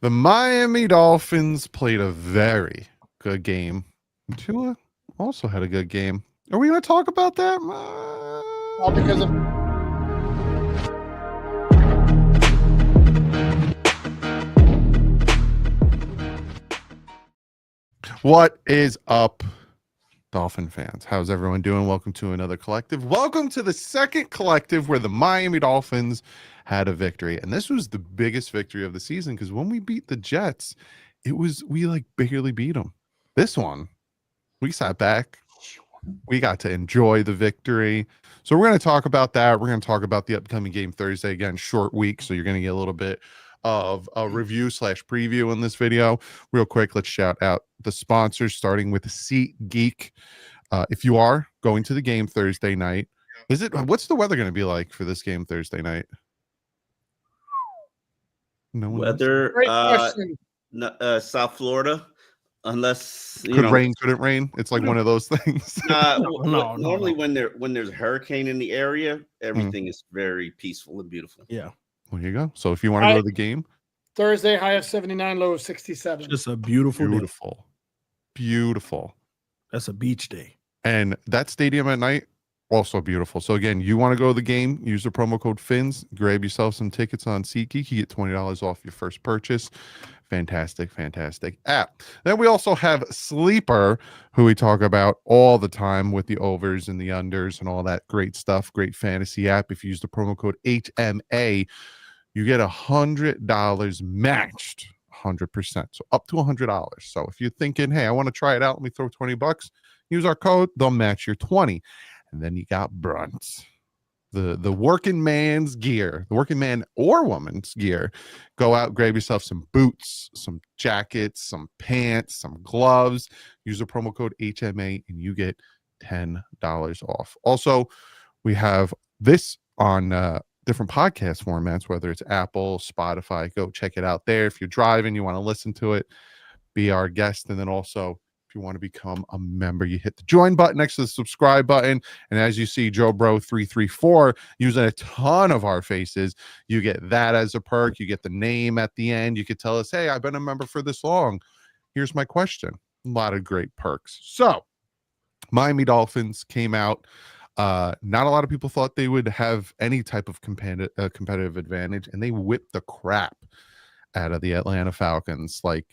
The Miami Dolphins played a very good game. Tua also had a good game. Are we going to talk about that? All because of What is up, Dolphin fans? How's everyone doing? Welcome to another collective. Welcome to the second collective where the Miami Dolphins had a victory. And this was the biggest victory of the season because when we beat the Jets, we like barely beat them. This one, we sat back. We got to enjoy the victory. So we're going to talk about that. We're going to talk about the upcoming game Thursday. Again, short week. So you're going to get a little bit of a review / preview in this video. Real quick, let's shout out the sponsors, starting with SeatGeek. If you are going to the game Thursday night, what's the weather going to be like for this game Thursday night? No one weather. great question. South Florida, unless couldn't rain. It's like one of those things. Normally when there's a hurricane in the area, everything is very peaceful and beautiful. Yeah. There you go. So if you want to go to the game, Thursday, high of 79, low of 67. Just a beautiful day. Beautiful. That's a beach day. And that stadium at night, also beautiful. So again, you want to go to the game, use the promo code FINS, grab yourself some tickets on SeatGeek. You get $20 off your first purchase. Fantastic app. Then we also have Sleeper, who we talk about all the time with the overs and the unders and all that great stuff. Great fantasy app. If you use the promo code HMA, you get $100 matched, 100%. So up to $100. So if you're thinking, hey, I want to try it out, let me throw $20, use our code, they'll match your 20. And then you got Brunt. The working man's gear, the working man or woman's gear. Go out, grab yourself some boots, some jackets, some pants, some gloves. Use the promo code HMA and you get $10 off. Also, we have this on different podcast formats, whether it's Apple, Spotify. Go check it out there. If you're driving, you want to listen to it, be our guest. And then also, if you want to become a member, you hit the join button next to the subscribe button. And as you see, Joe Bro 334 using a ton of our faces, you get that as a perk. You get the name at the end. You could tell us, hey, I've been a member for this long. Here's my question. A lot of great perks. So Miami Dolphins came out. Not a lot of people thought they would have any type of competitive advantage, and they whipped the crap out of the Atlanta Falcons. Like,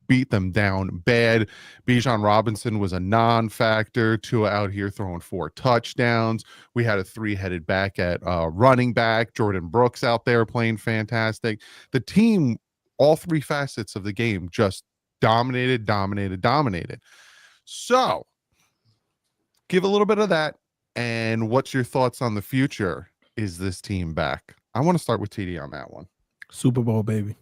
beat them down bad. Bijan Robinson was a non-factor. Tua out here throwing 4 touchdowns. We had a 3-headed back at running back. Jordan Brooks out there playing fantastic. The team, all 3 facets of the game, just dominated. So, give a little bit of that. And what's your thoughts on the future? Is this team back? I want to start with TD on that one. Super Bowl, baby.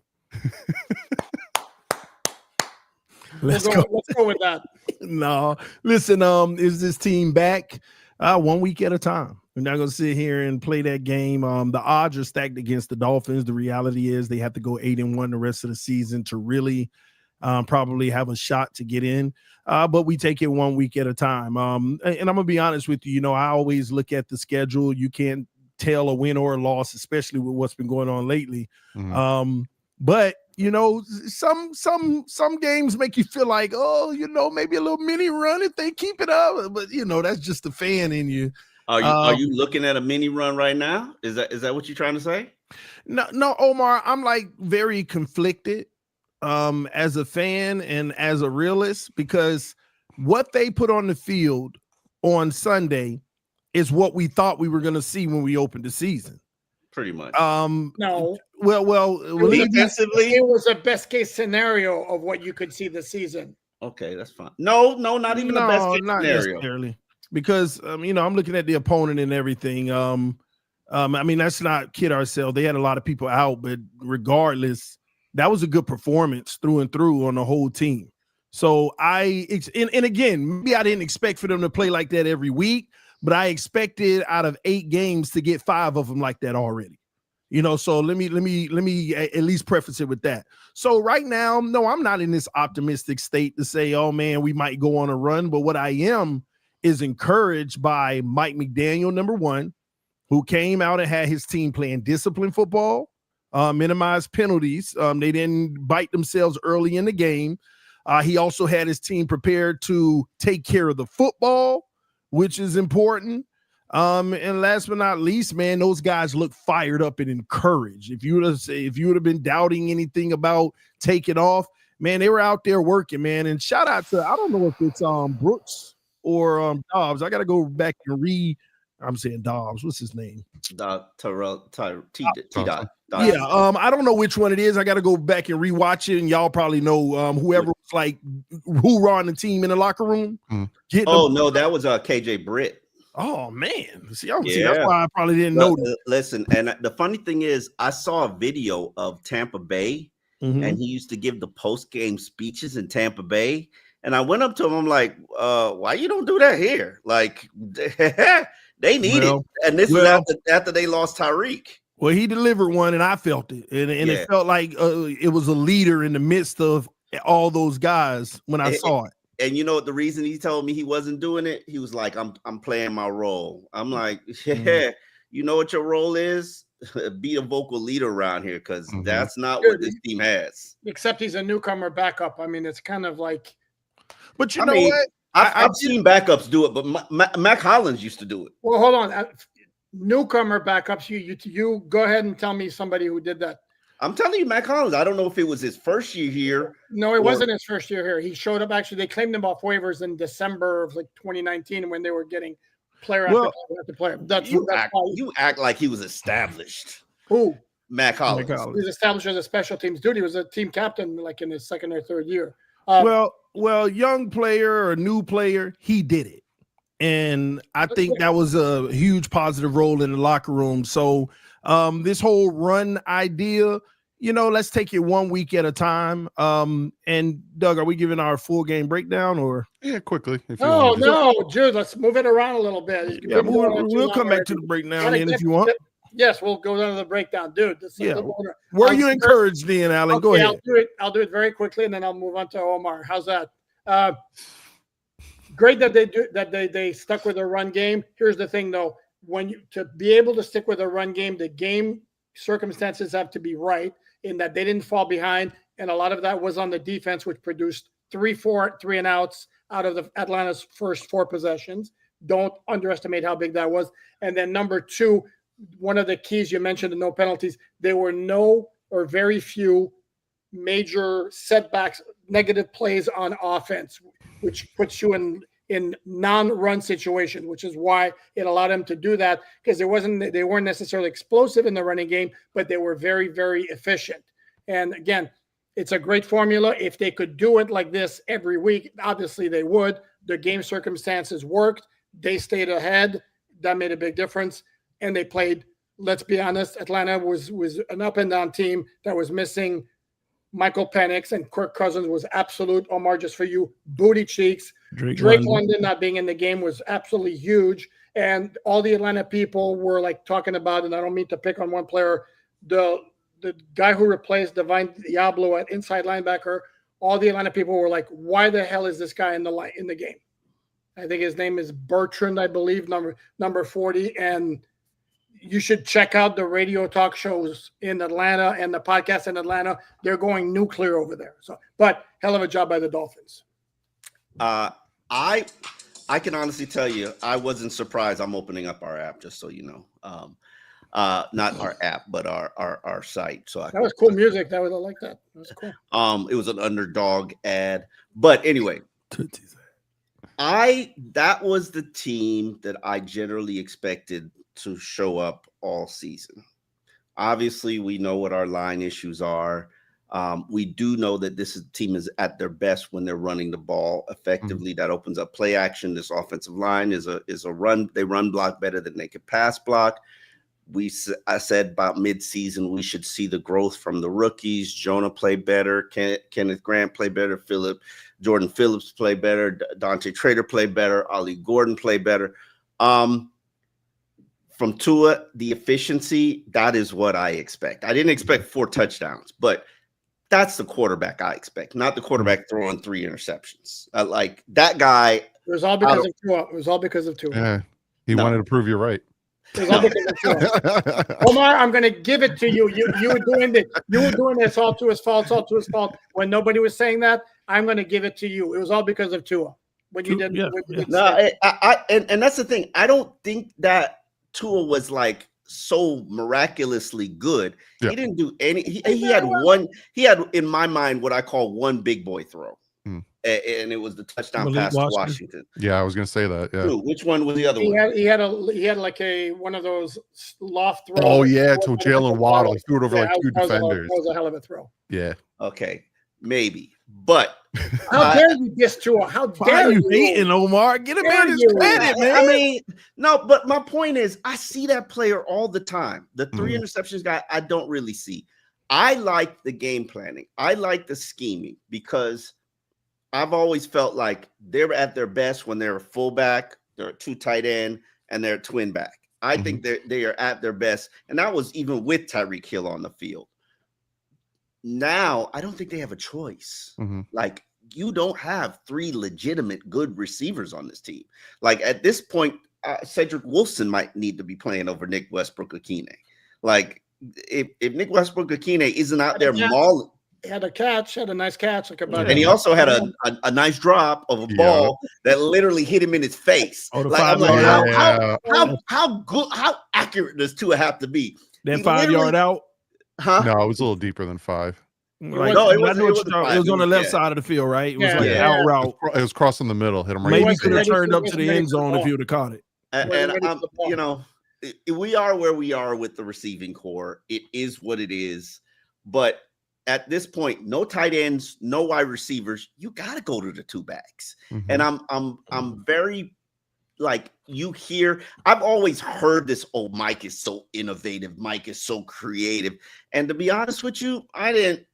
Let's go with that. No, listen, is this team back? 1 week at a time. We're not going to sit here and play that game. The odds are stacked against the Dolphins. The reality is they have to go 8-1 the rest of the season to really probably have a shot to get in. But we take it 1 week at a time. And I'm going to be honest with you. I always look at the schedule. You can't tell a win or a loss, especially with what's been going on lately. Mm-hmm. But some games make you feel like, maybe a little mini run if they keep it up. But that's just the fan in you. Are you looking at a mini run right now? Is that what you're trying to say? No, Omar. I'm like very conflicted as a fan and as a realist, because what they put on the field on Sunday is what we thought we were going to see when we opened the season. Pretty much. No. Well, defensively, it was a best case scenario of what you could see this season. Okay, that's fine. No, not even the best case scenario. Necessarily. Because I'm looking at the opponent and everything. Let's not kid ourselves. They had a lot of people out, but regardless, that was a good performance through and through on the whole team. So and again, maybe I didn't expect for them to play like that every week, but I expected out of 8 games to get 5 of them like that already. So let me at least preface it with that. So right now, no, I'm not in this optimistic state to say, oh man, we might go on a run. But what I am is encouraged by Mike McDaniel, number one, who came out and had his team playing disciplined football. minimize penalties. They didn't bite themselves early in the game. He also had his team prepared to take care of the football, which is important. And last but not least, man, those guys look fired up and encouraged. If you would have been doubting anything about taking off, man, they were out there working, man. And shout out to, I don't know if it's Brooks or Dobbs. I got to go back and read. I'm saying Dobbs. What's his name? T-Dot. Yeah, I don't know which one it is. I got to go back and rewatch it, and y'all probably know whoever was like hoorah on the team in the locker room. No, that was KJ Britt. Oh man, see, that's why I probably didn't know. Listen, and the funny thing is, I saw a video of Tampa Bay, and he used to give the post-game speeches in Tampa Bay. And I went up to him, I'm like, why you don't do that here? Like, they need it. And this is after they lost Tyreek. Well, he delivered one, and I felt it. And it felt like it was a leader in the midst of all those guys when I saw it. And you know what? The reason he told me he wasn't doing it, he was like, I'm playing my role. I'm like, you know what your role is? Be a vocal leader around here, because that's not what this team has. Except he's a newcomer backup. I mean, it's kind of like. But you know what? I've seen backups do it, but Mac Hollins used to do it. Well, hold on. Newcomer backups. You go ahead and tell me somebody who did that. I'm telling you, Mac Hollins. I don't know if it was his first year here. No, it wasn't his first year here. He showed up. Actually, they claimed him off waivers in December of like 2019 when they were getting player after player. You act like he was established. Who? Mac Hollins. He was established as a special teams dude. He was a team captain like in his second or third year. Well, young player or new player, he did it. And I think that was a huge positive role in the locker room. So this whole run idea, let's take it 1 week at a time. And Doug, are we giving our full game breakdown or? Yeah, quickly. No, Jude, let's move it around a little bit. Yeah, we'll come back to the breakdown if you want. Yes, we'll go down to the breakdown, dude. Were you encouraged then, Alan? Go ahead. I'll do it very quickly, and then I'll move on to Omar. How's that? Great that they stuck with their run game. Here's the thing, though: to be able to stick with a run game, the game circumstances have to be right in that they didn't fall behind, and a lot of that was on the defense, which produced 3 and outs out of the Atlanta's first 4 possessions. Don't underestimate how big that was. And then number 2. One of the keys you mentioned, the no penalties, there were no or very few major setbacks, negative plays on offense, which puts you in non-run situations, which is why it allowed them to do that, because they weren't necessarily explosive in the running game, but they were very, very efficient. And again, it's a great formula. If they could do it like this every week, obviously they would. The game circumstances worked. They stayed ahead. That made a big difference. And they played, let's be honest, Atlanta was an up and down team that was missing Michael Penix, and Kirk Cousins was absolute, Omar, just for you, booty cheeks. Drake London not being in the game was absolutely huge. And all the Atlanta people were like talking about, and I don't mean to pick on one player, the guy who replaced Divine Diablo at inside linebacker, all the Atlanta people were like, why the hell is this guy in the game? I think his name is Bertrand, I believe, number 40. And you should check out the radio talk shows in Atlanta and the podcast in Atlanta. They're going nuclear over there. So, but hell of a job by the Dolphins. I can honestly tell you, I wasn't surprised. I'm opening up our app, just so you know. Not our app, but our site. So that was cool music. I like that. That was cool. It was an underdog ad, but anyway, that was the team that I generally expected to show up all season. Obviously, we know what our line issues are. We do know that this team is at their best when they're running the ball effectively. That opens up play action. This offensive line is a run. They run block better than they could pass block. I said about midseason we should see the growth from the rookies. Jonah play better. Kenneth Grant play better. Jordan Phillips play better. Dante Trader play better. Ollie Gordon play better. From Tua, the efficiency, that is what I expect. I didn't expect 4 touchdowns, but that's the quarterback I expect, not the quarterback throwing 3 interceptions. Like that guy. It was all because of Tua. It was all because of Tua. Yeah, he wanted to prove you right. It was all because of Tua. Omar, I'm going to give it to you. You were doing this. You were doing this all to his fault. It's all to his fault. When nobody was saying that, I'm going to give it to you. It was all because of Tua. When you didn't. No, and that's the thing. I don't think that Tua was like so miraculously good. Yeah. He didn't do any. He had one. He had, in my mind, what I call one big boy throw, and it was the touchdown pass to Washington. Yeah, I was going to say that. Yeah. Which one was the other one? He had like one of those loft throws. Oh yeah, to Jalen Waddle. He threw it over like two defenders. That was a hell of a throw. Yeah. Okay, maybe, but how dare you diss Tua? How dare you hating, Omar? Get him in his credit, man. I mean, no, but my point is, I see that player all the time. The 3 interceptions guy, I don't really see. I like the game planning. I like the scheming because I've always felt like they're at their best when they're a fullback, they're a 2 tight end, and they're a twin back. I think they are at their best, and that was even with Tyreek Hill on the field. Now, I don't think they have a choice. Like, you don't have 3 legitimate good receivers on this team. Like, at this point, Cedric Wilson might need to be playing over Nick Westbrook-Akine. Like, if Nick Westbrook-Akine isn't out there mauling. Had a nice catch. And he also had a nice drop of a ball that literally hit him in his face. Like, I'm like, how accurate does Tua have to be? That 5-yard out? Huh? No, it was a little deeper than 5. Like, no, it was on the left side of the field, right? It was like an out route. It was crossing the middle, hit him right. Maybe he could have turned up to the end zone if he would have caught it. And we are where we are with the receiving core. It is what it is. But at this point, no tight ends, no wide receivers. You got to go to the 2 backs. And I'm very, like, you hear, I've always heard this, oh, Mike is so innovative, Mike is so creative. And to be honest with you, I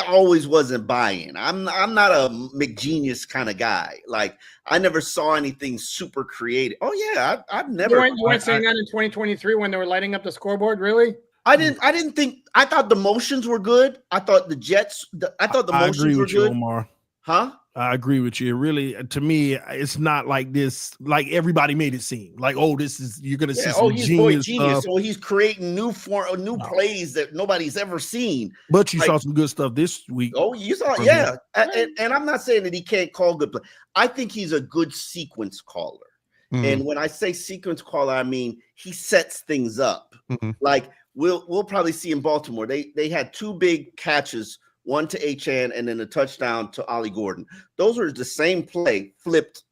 always wasn't buying. I'm not a McGenius kind of guy. Like, I never saw anything super creative. Oh yeah, I've never. You weren't saying that in 2023 when they were lighting up the scoreboard, really? I didn't think. I thought the motions were good. I thought the Jets. I thought the motions were good. Omar. Huh? I agree with you. Really, to me, it's not like this. Like everybody made it seem like, oh, this is you're gonna see some genius. So he's creating new plays that nobody's ever seen. But you saw some good stuff this week. Oh, you saw, yeah. And I'm not saying that he can't call good play. I think he's a good sequence caller. And when I say sequence caller, I mean he sets things up. Like we'll probably see in Baltimore. They had 2 big catches. One to Achane and then a touchdown to Ollie Gordon. Those are the same play flipped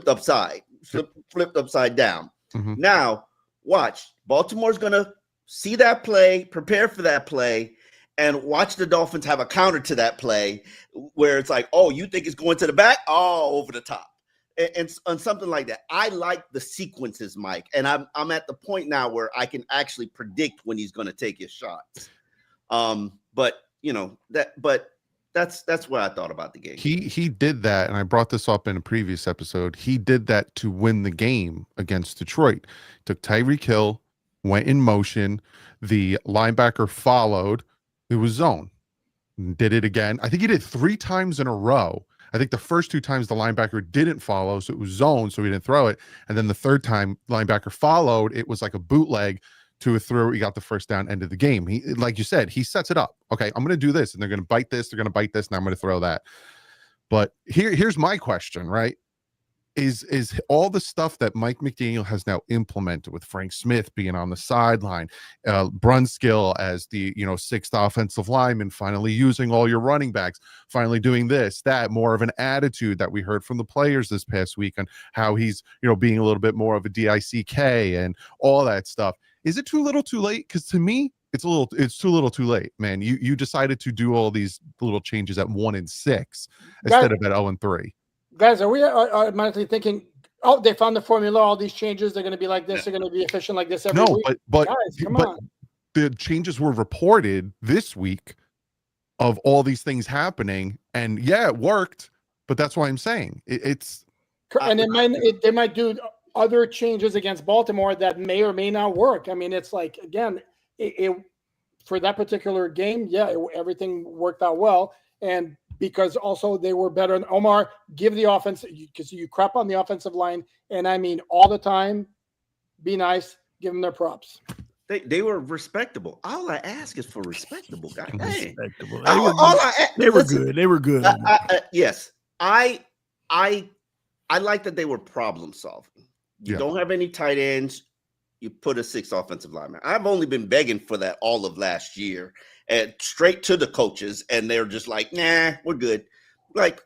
upside down. Now, watch. Baltimore's going to see that play, prepare for that play, and watch the Dolphins have a counter to that play where it's like, oh, you think it's going to the back? Oh, over the top. And something like that. I like the sequences, Mike. And I'm at the point now where I can actually predict when he's going to take his shots. But that's what I thought about the game. He did that, and I brought this up in a previous episode. He did that to win the game against Detroit. Took Tyreek Hill, went in motion. The linebacker followed. It was zone. Did it again. I think he did 3 times in a row. I think the first 2 times the linebacker didn't follow, so it was zone, so he didn't throw it. And then the third time linebacker followed, it was like a bootleg to a throw. He got the first down, end of the game. He, like you said, he sets it up. Okay, I'm going to do this, and they're going to bite this, they're going to bite this, and I'm going to throw that. But here's my question, right? Is all the stuff that Mike McDaniel has now implemented with Frank Smith being on the sideline, Brunskill as the 6th offensive lineman, finally using all your running backs, finally doing this, that, more of an attitude that we heard from the players this past week on how he's being a little bit more of a DICK and all that stuff. Is it too little too late? Because to me, it's too little too late, man. You decided to do all these little changes at 1-6 instead of at 0-3. Guys, are we automatically thinking, oh, they found the formula, all these changes, they're going to be like this, they're going to be efficient like this every week? But guys, come on. The changes were reported this week of all these things happening, and yeah, it worked, but that's why I'm saying it's. And they might do other changes against Baltimore that may or may not work. I mean, it's like, again, for that particular game, yeah, everything worked out well. And because also they were better. And Omar, give the offense, because you crap on the offensive line. And I mean, all the time, be nice. Give them their props. They were respectable. All I ask is for respectable. God dang. Respectable. They were good. They were good. Yes, I like that they were problem solving. You don't have any tight ends. You put a 6th offensive lineman. I've only been begging for that all of last year, and straight to the coaches, and they're just like, "Nah, we're good." Like,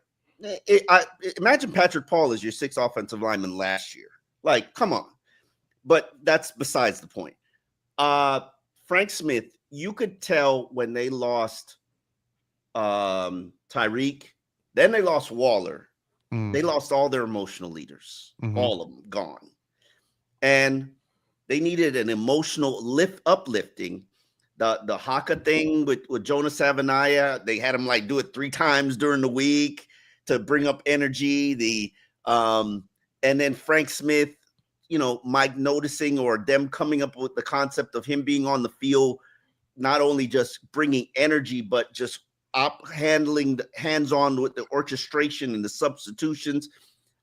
imagine Patrick Paul as your 6th offensive lineman last year. Like, come on. But that's besides the point. Frank Smith, you could tell when they lost Tyreek, then they lost Waller. They lost all their emotional leaders, all of them gone. And they needed an emotional uplifting. The Haka thing with Jonas Savaiinaea, they had him like do it 3 times during the week to bring up energy. And then Frank Smith, Mike noticing or them coming up with the concept of him being on the field, not only just bringing energy, but just handling hands-on with the orchestration and the substitutions.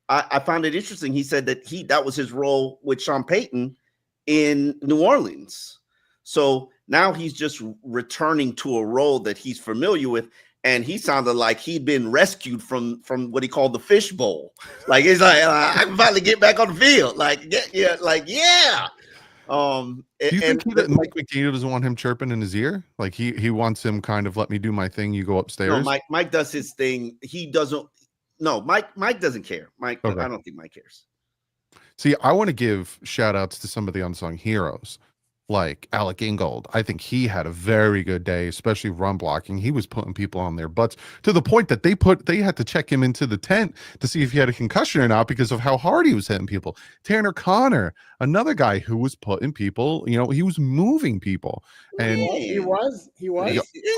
I found it interesting. He said that was his role with Sean Payton in New Orleans. So now he's just returning to a role that he's familiar with. And he sounded like he'd been rescued from what he called the fish bowl. Like, he's like, I can finally get back on the field. Like, yeah. Do you think Mike McDaniel doesn't want him chirping in his ear? Like he wants him kind of, let me do my thing, you go upstairs? No, Mike does his thing. He doesn't. No, Mike doesn't care. Okay. I don't think Mike cares. See, I want to give shout outs to some of the unsung heroes. Like Alec Ingold. I think he had a very good day, especially run blocking. He was putting people on their butts to the point that they had to check him into the tent to see if he had a concussion or not because of how hard he was hitting people. Tanner Connor, another guy who was putting people, he was moving people. And he was.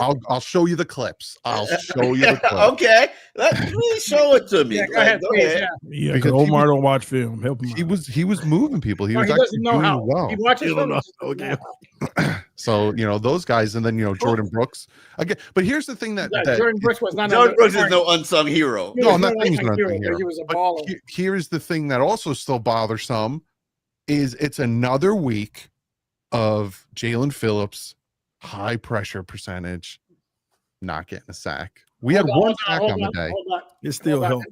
I'll show you the clips. Okay. Please show it to me. Yeah, go ahead. Yeah, because Omar don't watch film. Help him. He was moving people. He was actually doing well. He watches film. Okay. So those guys, and then Jordan Brooks again. But here's the thing that Jordan Brooks was not. Jordan Brooks is no unsung hero. No, I'm not saying he's an unsung hero. He was a baller. Here's the thing that also still bothers some is it's another week of Jalen Phillips high pressure percentage not getting a sack. We had one sack on the day. It still helps.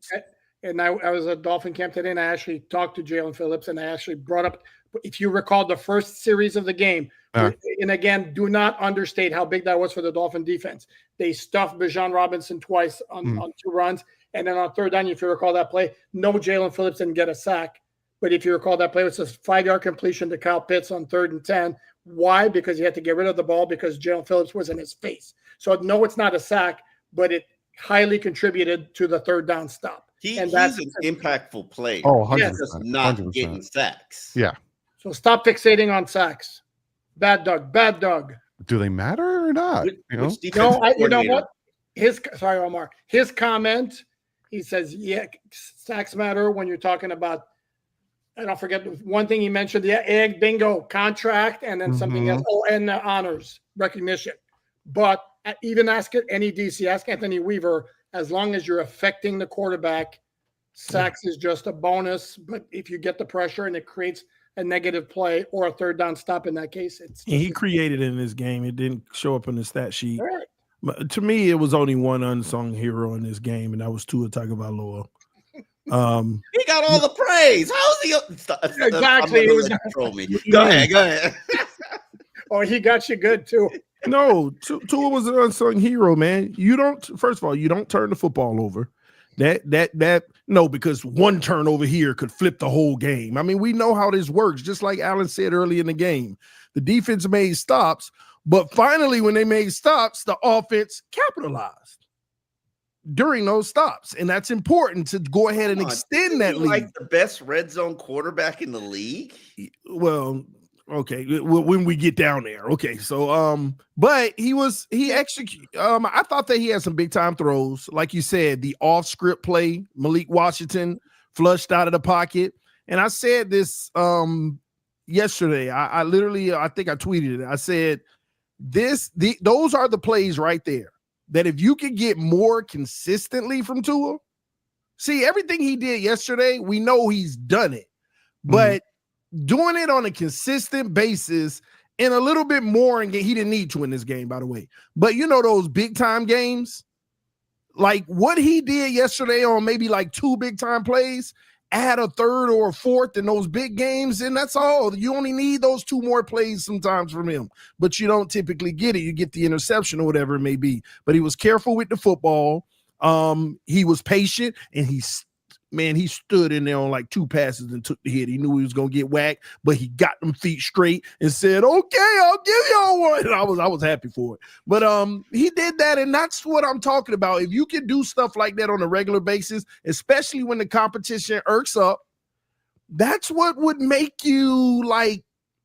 And I was at Dolphin camp today, and I actually talked to Jalen Phillips, and I actually brought up, if you recall the first series of the game, and again, do not understate how big that was for the Dolphin defense. They stuffed Bijan Robinson twice on 2 runs, and then on 3rd down, if you recall that play, no Jalen Phillips didn't get a sack. But if you recall that play, it was a 5-yard completion to Kyle Pitts on 3rd and 10. Why? Because he had to get rid of the ball because Jalen Phillips was in his face. So no, it's not a sack, but it highly contributed to the 3rd down stop. He's an impactful player. Oh, 100%. He's just not 100%. Getting sacks. Yeah. So stop fixating on sacks. Bad Doug. Do they matter or not? You know what? Omar. His comment, he says, yeah, sacks matter when you're talking about, I don't forget one thing he mentioned, the egg bingo contract, and then something else. Oh, and the honors recognition. But even ask Anthony Weaver, as long as you're affecting the quarterback, sacks is just a bonus. But if you get the pressure and it creates a negative play or a 3rd down stop in that case, he created it in this game. It didn't show up in the stat sheet. Right. But to me, it was only one unsung hero in this game, and that was Tua Tagovailoa. He got all the praise. How's he? Exactly. Go ahead. Oh, he got you good too. No, Tua was an unsung hero, man. First of all, you don't turn the football over. Because one turnover here could flip the whole game. I mean, we know how this works. Just like Alan said early in the game, the defense made stops, but finally, when they made stops, the offense capitalized during those stops, and that's important to go ahead and extend that lead. Like the best red zone quarterback in the league. Well, okay, when we get down there, okay. So, but he executed. I thought that he had some big time throws, like you said, the off script play, Malik Washington flushed out of the pocket, and I said this yesterday. I think I tweeted it. I said those are the plays right there that if you could get more consistently from Tua, see everything he did yesterday, we know he's done it, but doing it on a consistent basis and a little bit more in game. He didn't need to in this game, by the way. But you know those big time games, like what he did yesterday on maybe like 2 big time plays, add a third or a fourth in those big games, and that's all. You only need those 2 more plays sometimes from him, but you don't typically get it. You get the interception or whatever it may be. But he was careful with the football. He was patient, and he stood in there on like 2 passes and took the hit. He knew he was gonna get whacked, but he got them feet straight and said, "Okay, I'll give y'all one." And I was happy for it. But he did that, and that's what I'm talking about. If you can do stuff like that on a regular basis, especially when the competition irks up, that's what would make you like.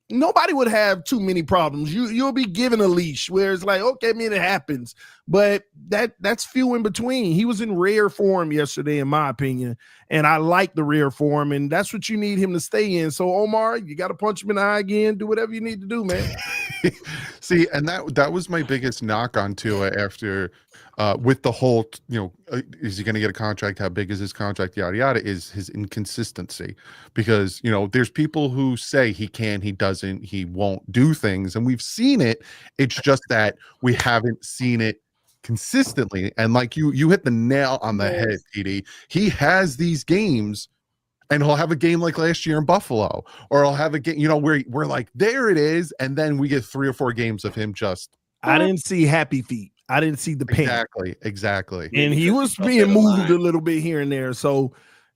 Nobody would have too many problems. You'll be given a leash where it's like, okay, I mean, it happens, but that's few in between. He was in rare form yesterday, in my opinion, and I like the rare form, and that's what you need him to stay in. So, Omar, you got to punch him in the eye again. Do whatever you need to do, man. See, and that was my biggest knock on Tua after with the whole, is he going to get a contract? How big is his contract? Yada, yada, is his inconsistency. Because, there's people who say he can, he doesn't, he won't do things. And we've seen it. It's just that we haven't seen it consistently. And like you hit the nail on the head, PD. He has these games, and he'll have a game like last year in Buffalo, or he'll have a game, where we're like, there it is. And then we get 3 or 4 games of him just. I didn't see happy feet. I didn't see the pain. Exactly. And he was being moved a little bit here and there. So,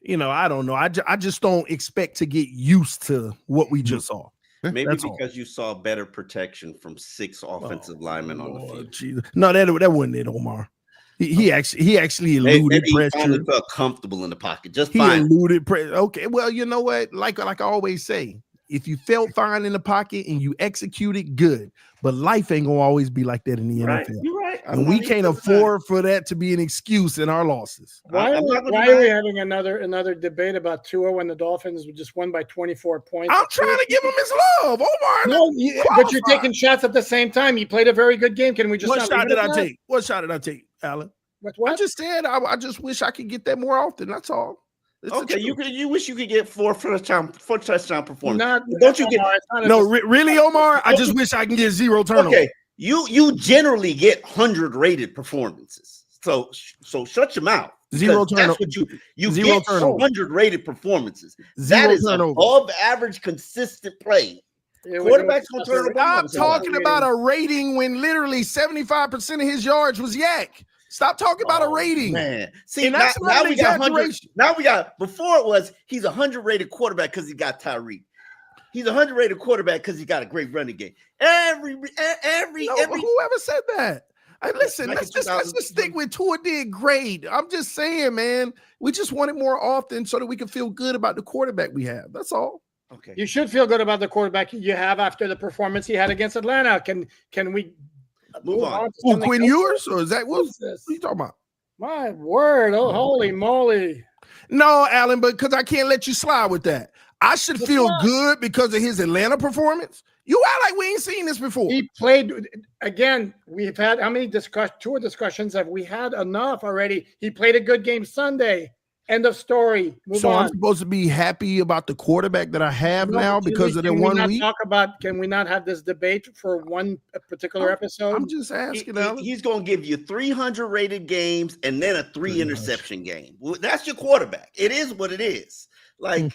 I don't know. I just don't expect to get used to what we just saw. Maybe That's because you saw better protection from 6 offensive linemen on the field. Jesus. No, that wasn't it, Omar. He actually eluded pressure. He finally felt comfortable in the pocket. Just he fine. Eluded pressure. Okay, well, you know what? Like I always say, if you felt fine in the pocket and you executed, good. But life ain't gonna always be like that in the NFL. You're right. And we can't afford for that to be an excuse in our losses. Why are we having another debate about Tua when the Dolphins just won by 24 points? I'm trying to give him his love, Omar. No, but you're taking shots at the same time. He played a very good game. Can we just? What shot did I take? What shot did I take, Alan? What? I just said I just wish I could get that more often. That's all. Okay, you wish you could get 4 touchdown performances. Don't you get? Really, Omar? I just wish I can get 0 turnovers. Okay, you generally get 100 rated performances. So shut your mouth. 0 turnovers. That's what you get 100 rated performances. That is above average, consistent play. Quarterbacks gonna turn the ball. I'm talking about a rating when literally 75% of his yards was yak. Stop talking about a rating, man. See, and that's now we got 100. Now we got. Before it was he's 100 rated quarterback because he got Tyreek. He's 100 rated quarterback because he got a great running game. Every whoever said that. Listen, let's just stick with Tua did great. I'm just saying, man. We just want it more often so that we can feel good about the quarterback we have. That's all. Okay. You should feel good about the quarterback you have after the performance he had against Atlanta. Can we? Move on. Quinn Ewers, or is that what are you talking about? My word! Oh, holy moly! No, Alan, but because I can't let you slide with that. I should feel good because of his Atlanta performance. You act like we ain't seen this before. He played again. We've had how many tour discussions have we had? Enough already. He played a good game Sunday. End of story. Move on. I'm supposed to be happy about the quarterback that I have now because of the 1 week. Can we not have this debate for one particular episode? I'm just asking. He's going to give you 300 rated games and then a 3 interception game. That's your quarterback. It is what it is. Like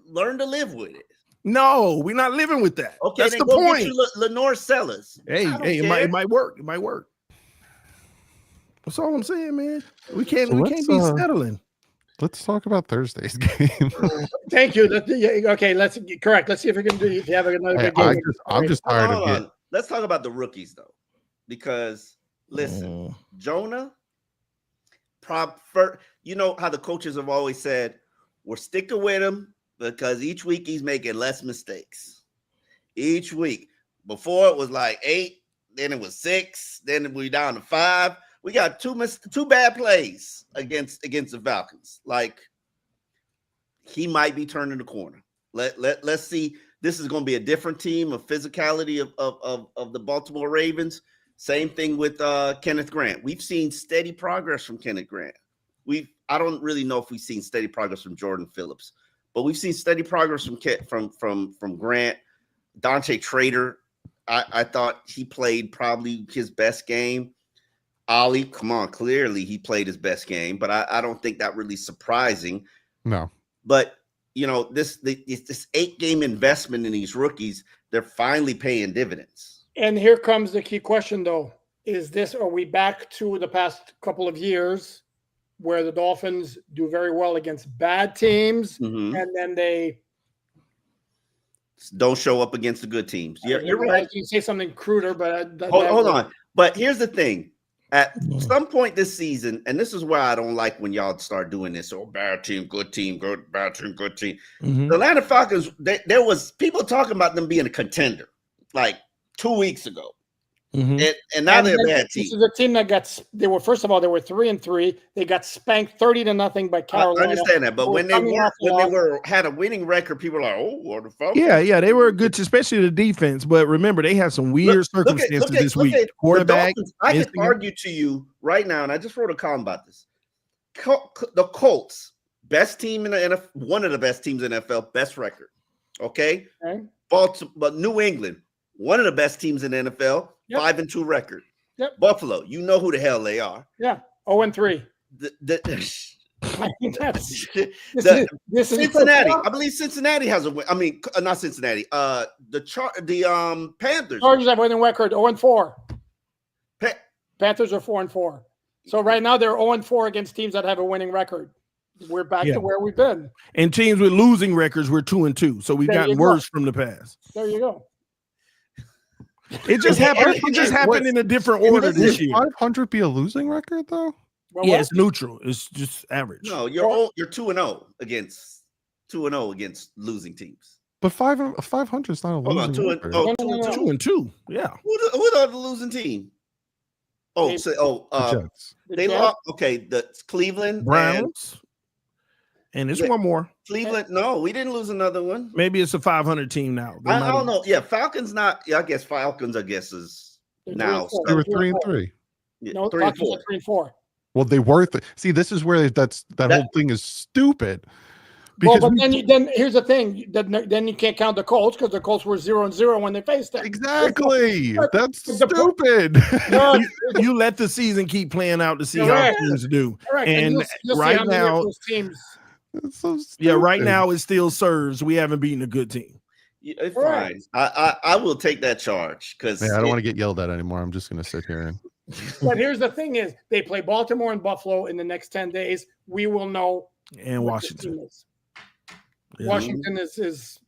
learn to live with it. No, we're not living with that. Okay, that's then the point. Get you Lenore Sellers. Hey, it might work. It might work. That's all I'm saying, man. We can't be settling. Let's talk about Thursday's game. Thank you. Okay, let's correct. Let's see if we can do. If you have another good game. I'm just tired of it. Let's talk about the rookies though, because listen, Jonah. You know how the coaches have always said, we're sticking with him because each week he's making less mistakes. Each week. Before it was like 8, then it was 6, then we down to 5. We got 2 bad plays against the Falcons. Like, he might be turning the corner. Let's see. This is going to be a different team of physicality of the Baltimore Ravens. Same thing with Kenneth Grant. We've seen steady progress from Kenneth Grant. I don't really know if we've seen steady progress from Jordan Phillips, but we've seen steady progress from Grant. Dante Trader, I thought he played probably his best game. Ollie, come on, clearly he played his best game, but I don't think that really surprising. No. But this 8-game investment in these rookies, they're finally paying dividends. And here comes the key question, though. Are we back to the past couple of years where the Dolphins do very well against bad teams, and then they don't show up against the good teams? You're right. You say something cruder, but hold on. But here's the thing. At some point this season, and this is why I don't like when y'all start doing this. Oh, bad team, good team, bad team, good team. The Atlanta Falcons, there was people talking about them being a contender like 2 weeks ago. And now they're a bad team. This is a team that they were 3-3. They got spanked 30-0 by Carolina. I understand that, but when they had a winning record, people are like, "Oh, well, the Falcons." Yeah, they were good, especially the defense. But remember, they had some weird circumstances this week. Quarterback. I can argue to you right now, and I just wrote a column about this. The Colts, best team in the NFL, one of the best teams in the NFL, best record. Okay. Baltimore, but New England, one of the best teams in the NFL. 5-2 record. Buffalo, you know who the hell they are. 0-3. This is Cincinnati. I believe Cincinnati has a win. I mean, not Cincinnati. The Panthers. Chargers have a winning record. 0-4. Panthers are 4-4. So right now they're 0-4 against teams that have a winning record. We're back to where we've been. And teams with losing records, we're 2-2. So we've gotten worse from the past. There you go. It just happened. It just happened in a different order this year. 500 be a losing record though? Well, yeah, it's neutral. It's just average. No, you're 2-0 against losing teams. But 500 is not a losing record. 2-2. Yeah. Who's the losing team? The they lost. Okay, the Cleveland Browns. And it's one more. Cleveland. No, we didn't lose another one. Maybe it's a 500 team now. I don't know. Yeah, Falcons not. Yeah, I guess Falcons. Is now. They were 3-3. No, Falcons are 3-4. Well, they were. See, this is where that whole thing is stupid. Because then here's the thing. Then you can't count the Colts because the Colts were 0-0 when they faced them. Exactly. That's stupid. You let the season keep playing out to see how teams do. Correct. And you'll right now, teams. So right now it still serves. We haven't beaten a good team. Yeah, fine. I will take that charge because I don't want to get yelled at anymore. I'm just going to sit here and. But here's the thing: is they play Baltimore and Buffalo in the next 10 days. We will know. And Washington. Washington is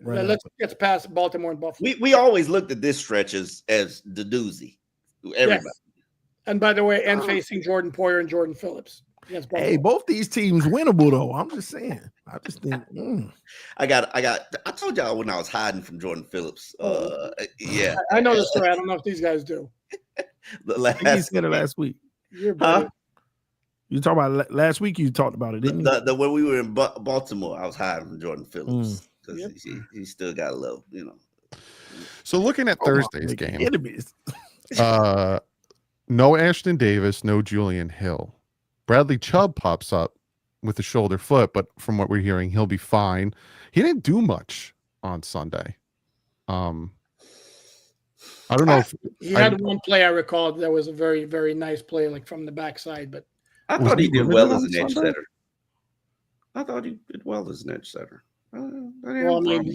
right. Let's pass Baltimore and Buffalo. We always looked at this stretch as the doozy. Everybody. Yes. And by the way, facing Jordan Poyer and Jordan Phillips. Yes, hey, both these teams winnable though. I'm just saying. I just think I told y'all when I was hiding from Jordan Phillips. Yeah. I know the story. I don't know if these guys do. I think he said it last week. You talked about last week. You talked about it, didn't you? When we were in Baltimore, I was hiding from Jordan Phillips because he still got a little, So looking at Thursday's game, no Ashton Davis, no Julian Hill. Bradley Chubb pops up with a shoulder foot, but from what we're hearing, he'll be fine. He didn't do much on Sunday. I don't know if he had one play I recall that was a very, very nice play, like from the backside. But I thought he did well as an edge setter. I thought he did well as an edge setter. Well, I mean,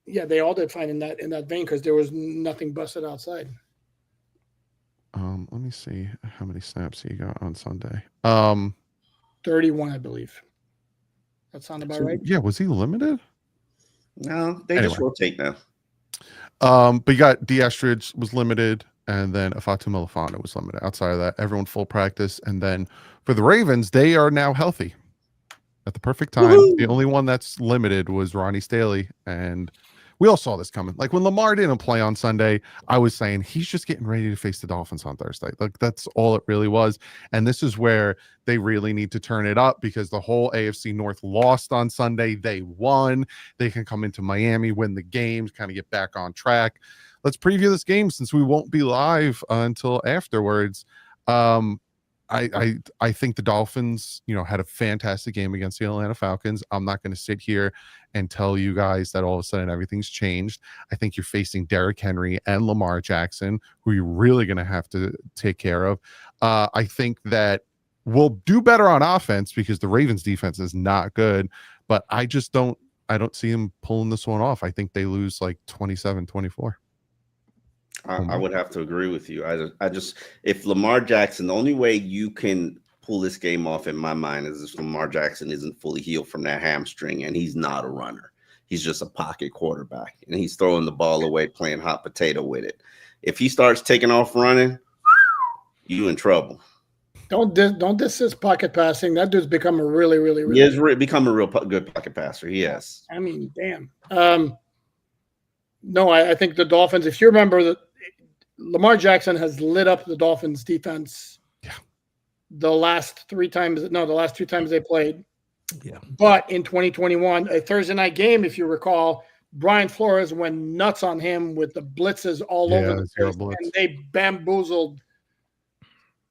yeah, they all did fine in that vein because there was nothing busted outside. Let me see how many snaps he got on Sunday. 31, I believe. That sound about right? Yeah, was he limited? No, they just rotate now. But you got D'Estridge was limited, and then Afatu Malafana was limited. Outside of that, everyone full practice. And then for the Ravens, they are now healthy at the perfect time. Woo-hoo! The only one that's limited was Ronnie Staley, and we all saw this coming. Like when Lamar didn't play on Sunday, I was saying he's just getting ready to face the Dolphins on Thursday. Like that's all it really was. And this is where they really need to turn it up because the whole AFC North lost on Sunday. They won. They can come into Miami, win the games, kind of get back on track. Let's preview this game since we won't be live until afterwards. I think the Dolphins, had a fantastic game against the Atlanta Falcons. I'm not going to sit here and tell you guys that all of a sudden everything's changed. I think you're facing Derrick Henry and Lamar Jackson, who you're really going to have to take care of. I think that we'll do better on offense because the Ravens defense is not good, but I don't see them pulling this one off. I think they lose like 27-24. I would have to agree with you. I just, if Lamar Jackson, the only way you can pull this game off in my mind is if Lamar Jackson isn't fully healed from that hamstring and he's not a runner. He's just a pocket quarterback and he's throwing the ball away, playing hot potato with it. If he starts taking off running, you in trouble. Don't desist pocket passing. That dude's become a really, really, really. He has become a real good pocket passer. Yes. I mean, damn. No, I think the Dolphins. If you remember that, Lamar Jackson has lit up the Dolphins defense. Yeah. The last two times they played. Yeah. But in 2021, a Thursday night game, if you recall, Brian Flores went nuts on him with the blitzes all over the place, and they bamboozled.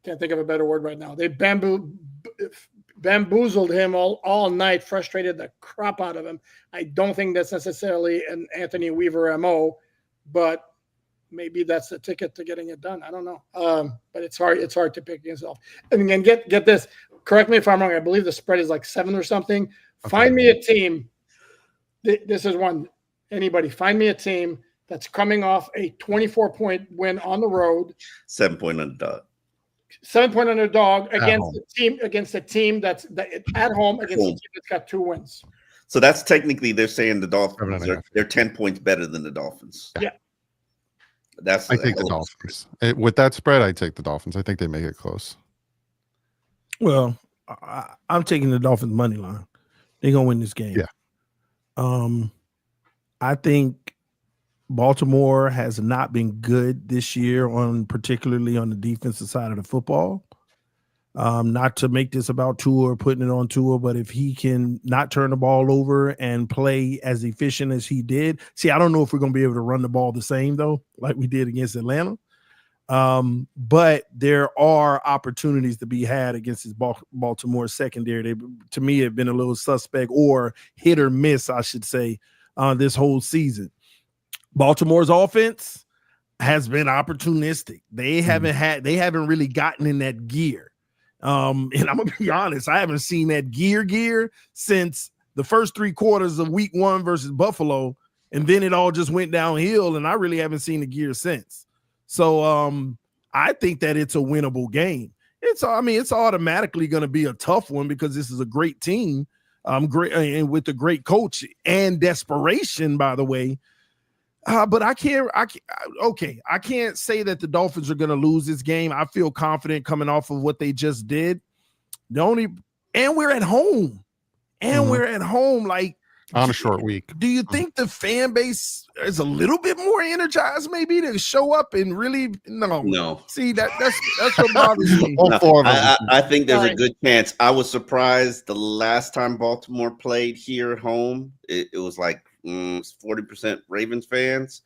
Can't think of a better word right now. They bamboozled him all night, frustrated the crap out of him. I don't think that's necessarily an Anthony Weaver MO, but maybe that's the ticket to getting it done. I don't know. But it's hard to pick against yourself. And again, get this. Correct me if I'm wrong. I believe the spread is like 7 or something. Okay. Find me a team. This is one. Anybody, find me a team that's coming off a 24-point win on the road. 7-point underdog. 7-point underdog against a team that's at home against a team that's got 2 wins. So that's technically they're saying the Dolphins they're 10 points better than the Dolphins. Yeah. I think the Dolphins. With that spread, I take the Dolphins. I think they make it close. Well, I'm taking the Dolphins money line. They're gonna win this game. Yeah. I think Baltimore has not been good this year, particularly on the defensive side of the football. Not to make this about Tua or putting it on Tua, but if he can not turn the ball over and play as efficient as he did. See, I don't know if we're going to be able to run the ball the same, though, like we did against Atlanta. But there are opportunities to be had against his Baltimore secondary. They, to me, have been a little suspect or hit or miss, I should say, this whole season. Baltimore's offense has been opportunistic. They haven't really gotten in that gear. And I'm gonna be honest, I haven't seen that gear since the first 3 quarters of week 1 versus Buffalo, and then it all just went downhill, and I really haven't seen the gear since. So I think that it's a winnable game. It's automatically going to be a tough one because this is a great team, great and with a great coach and desperation, by the way. But I can't say that the Dolphins are going to lose this game. I feel confident coming off of what they just did. And we're at home. We're at home. Like, on a short week. Do you think the fan base is a little bit more energized maybe to show up and really no. See, that's what bothers me. I think there's a good chance. I was surprised the last time Baltimore played here at home, it was like 40% Ravens fans.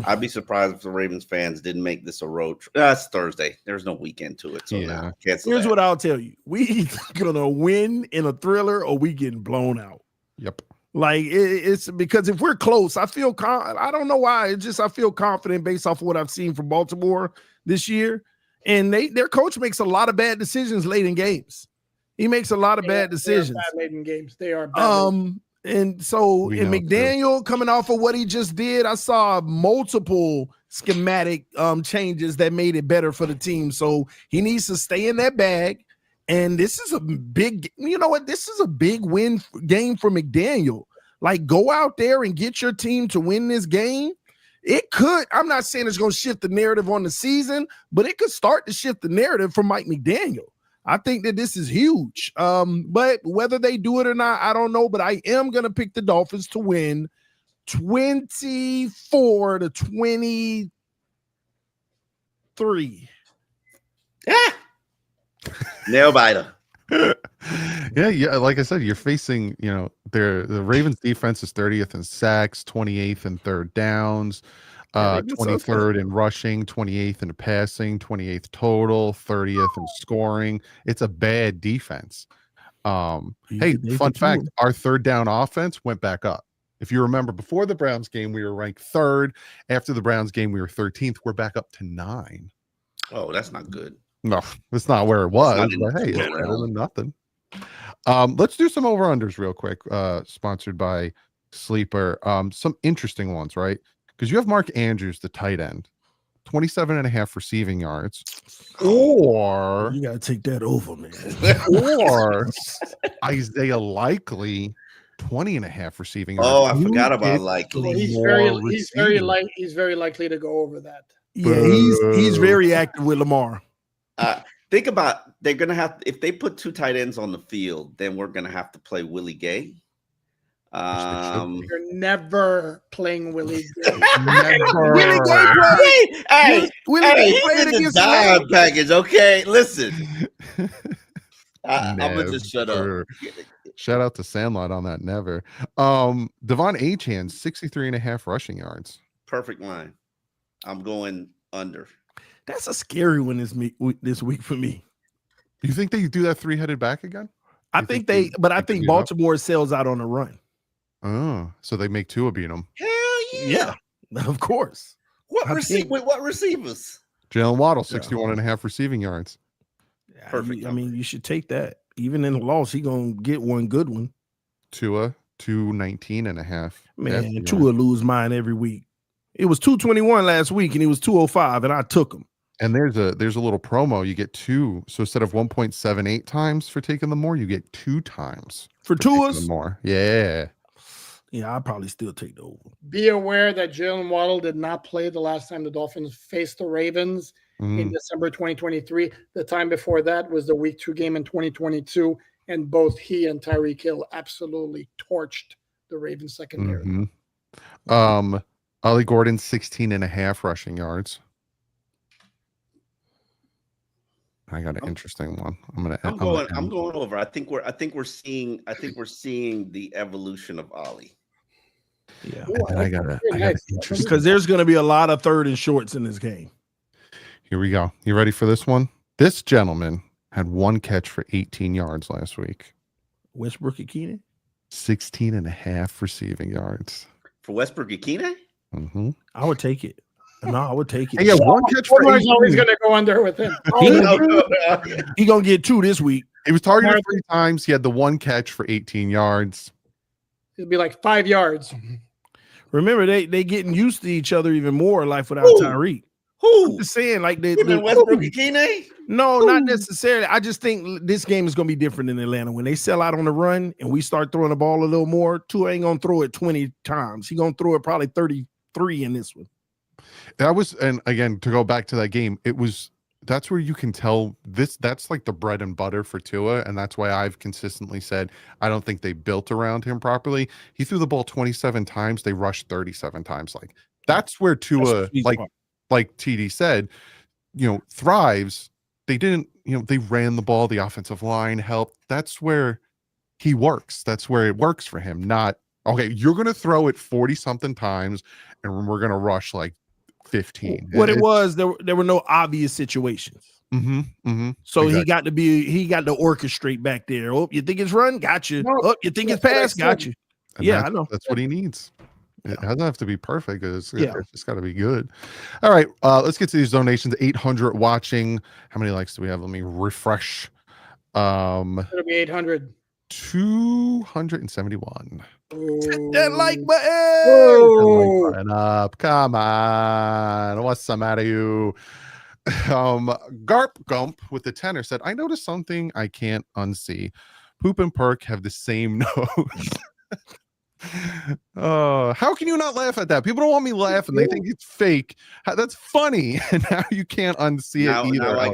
I'd be surprised if the Ravens fans didn't make this a road trip. That's Thursday. There's no weekend to it. So yeah. Here's what I'll tell you. We either gonna win in a thriller or we getting blown out. Yep. Like it's because if we're close, I don't know why. I feel confident based off of what I've seen from Baltimore this year. And their coach makes a lot of bad decisions late in games. He makes a lot of bad decisions. They are bad late in games. They are bad. And so in McDaniel coming off of what he just did, I saw multiple schematic changes that made it better for the team. So he needs to stay in that bag. And this is a big, this is a big win game for McDaniel. Like, go out there and get your team to win this game. It could, I'm not saying it's going to shift the narrative on the season, but it could start to shift the narrative for Mike McDaniel. I think that this is huge. But whether they do it or not, I don't know. But I am going to pick the Dolphins to win 24-23. Yeah. Nail biter. Yeah. Like I said, you're facing, the Ravens defense is 30th in sacks, 28th in third downs. they've been suspect. 23rd in rushing, 28th in passing, 28th total, 30th in scoring. It's a bad defense. Hey, fun fact, our third down offense went back up. If you remember, before the Browns game, we were ranked 3rd. After the Browns game, we were 13th. We're back up to 9. Oh, that's not good. No, that's not where it was. But hey, it's better than nothing. Let's do some over-unders real quick, sponsored by Sleeper. Some interesting ones, right? Because you have Mark Andrews, the tight end, 27.5 receiving yards. Or you gotta take that over, man. Or Isaiah Likely, 20.5 receiving yards. Oh, I forgot about Likely. Well, he's very likely to go over that. Yeah, he's very active with Lamar. Think about, they're gonna have, if they put 2 tight ends on the field, then we're gonna have to play Willie Gay. You're never playing Willie Gay. Willie Gay played. Hey, Willie played against the package. Okay, listen. I'm gonna just shut up. Shout out to Sandlot on that. Never. Devon Achane, 63.5 rushing yards. Perfect line. I'm going under. That's a scary one this week for me. You think they do that 3-headed back again? I think Baltimore sells out on the run. Oh, so they make Tua beat them. Hell yeah. Of course. What receivers? Jalen Waddle, 61.5 receiving yards. Perfect. I mean, you should take that. Even in the loss, he gonna get one good one. Tua, 219.5. Man, Tua lose mine every week. It was 221 last week, and he was 205, and I took him. And there's a little promo. You get 2. So instead of 1.78 times for taking them more, you get 2 times for Tua's more. Yeah. Yeah, I'll probably still take the over. Be aware that Jalen Waddle did not play the last time the Dolphins faced the Ravens in December 2023. The time before that was the Week 2 game in 2022, and both he and Tyreek Hill absolutely torched the Ravens secondary. Ollie Gordon, 16.5 rushing yards. I got an interesting one. I'm going over. I think we're seeing the evolution of Ollie. Yeah. I got because there's going to be a lot of 3rd and shorts in this game. Here we go. You ready for this one? This gentleman had 1 catch for 18 yards last week. Westbrook-Ikine? 16.5 receiving yards. For Westbrook-Ikine? Mm-hmm. I would take it. No, I would take it. Hey, yeah, 1 catch for 18. Always going to go under with him. He going to get 2 this week. He was targeted 3 times. He had the 1 catch for 18 yards. It'd be like 5 yards. Remember, they getting used to each other even more, like without Tyreek. I'm just saying, like Westbrook-Ikine? No, not necessarily. I just think this game is going to be different in Atlanta. When they sell out on the run and we start throwing the ball a little more, Tua ain't going to throw it 20 times. He's going to throw it probably 33 in this one. And again, to go back to that game, that's where you can tell that's like the bread and butter for Tua. And that's why I've consistently said, I don't think they built around him properly. He threw the ball 27 times. They rushed 37 times. Like that's where Tua, like TD said, thrives. They didn't, they ran the ball. The offensive line helped. That's where he works. That's where it works for him. Not, okay, you're going to throw it 40 something times and we're going to rush like 15. What it was, there were no obvious situations. So exactly. he got to orchestrate back there. Oh, you think it's run? Got you. No, oh, you think it's pass? Got you. And I know. That's what he needs. It doesn't have to be perfect. It's just got to be good. All right. Let's get to these donations. 800 watching. How many likes do we have? Let me refresh. It'll be 800. 271. That like button up. Come on. What's the matter, you? Garp Gump with the tenor said, I noticed something I can't unsee. Poop and Perk have the same nose. How can you not laugh at that? People don't want me laughing. They think it's fake. That's funny. And now you can't unsee it either. Now I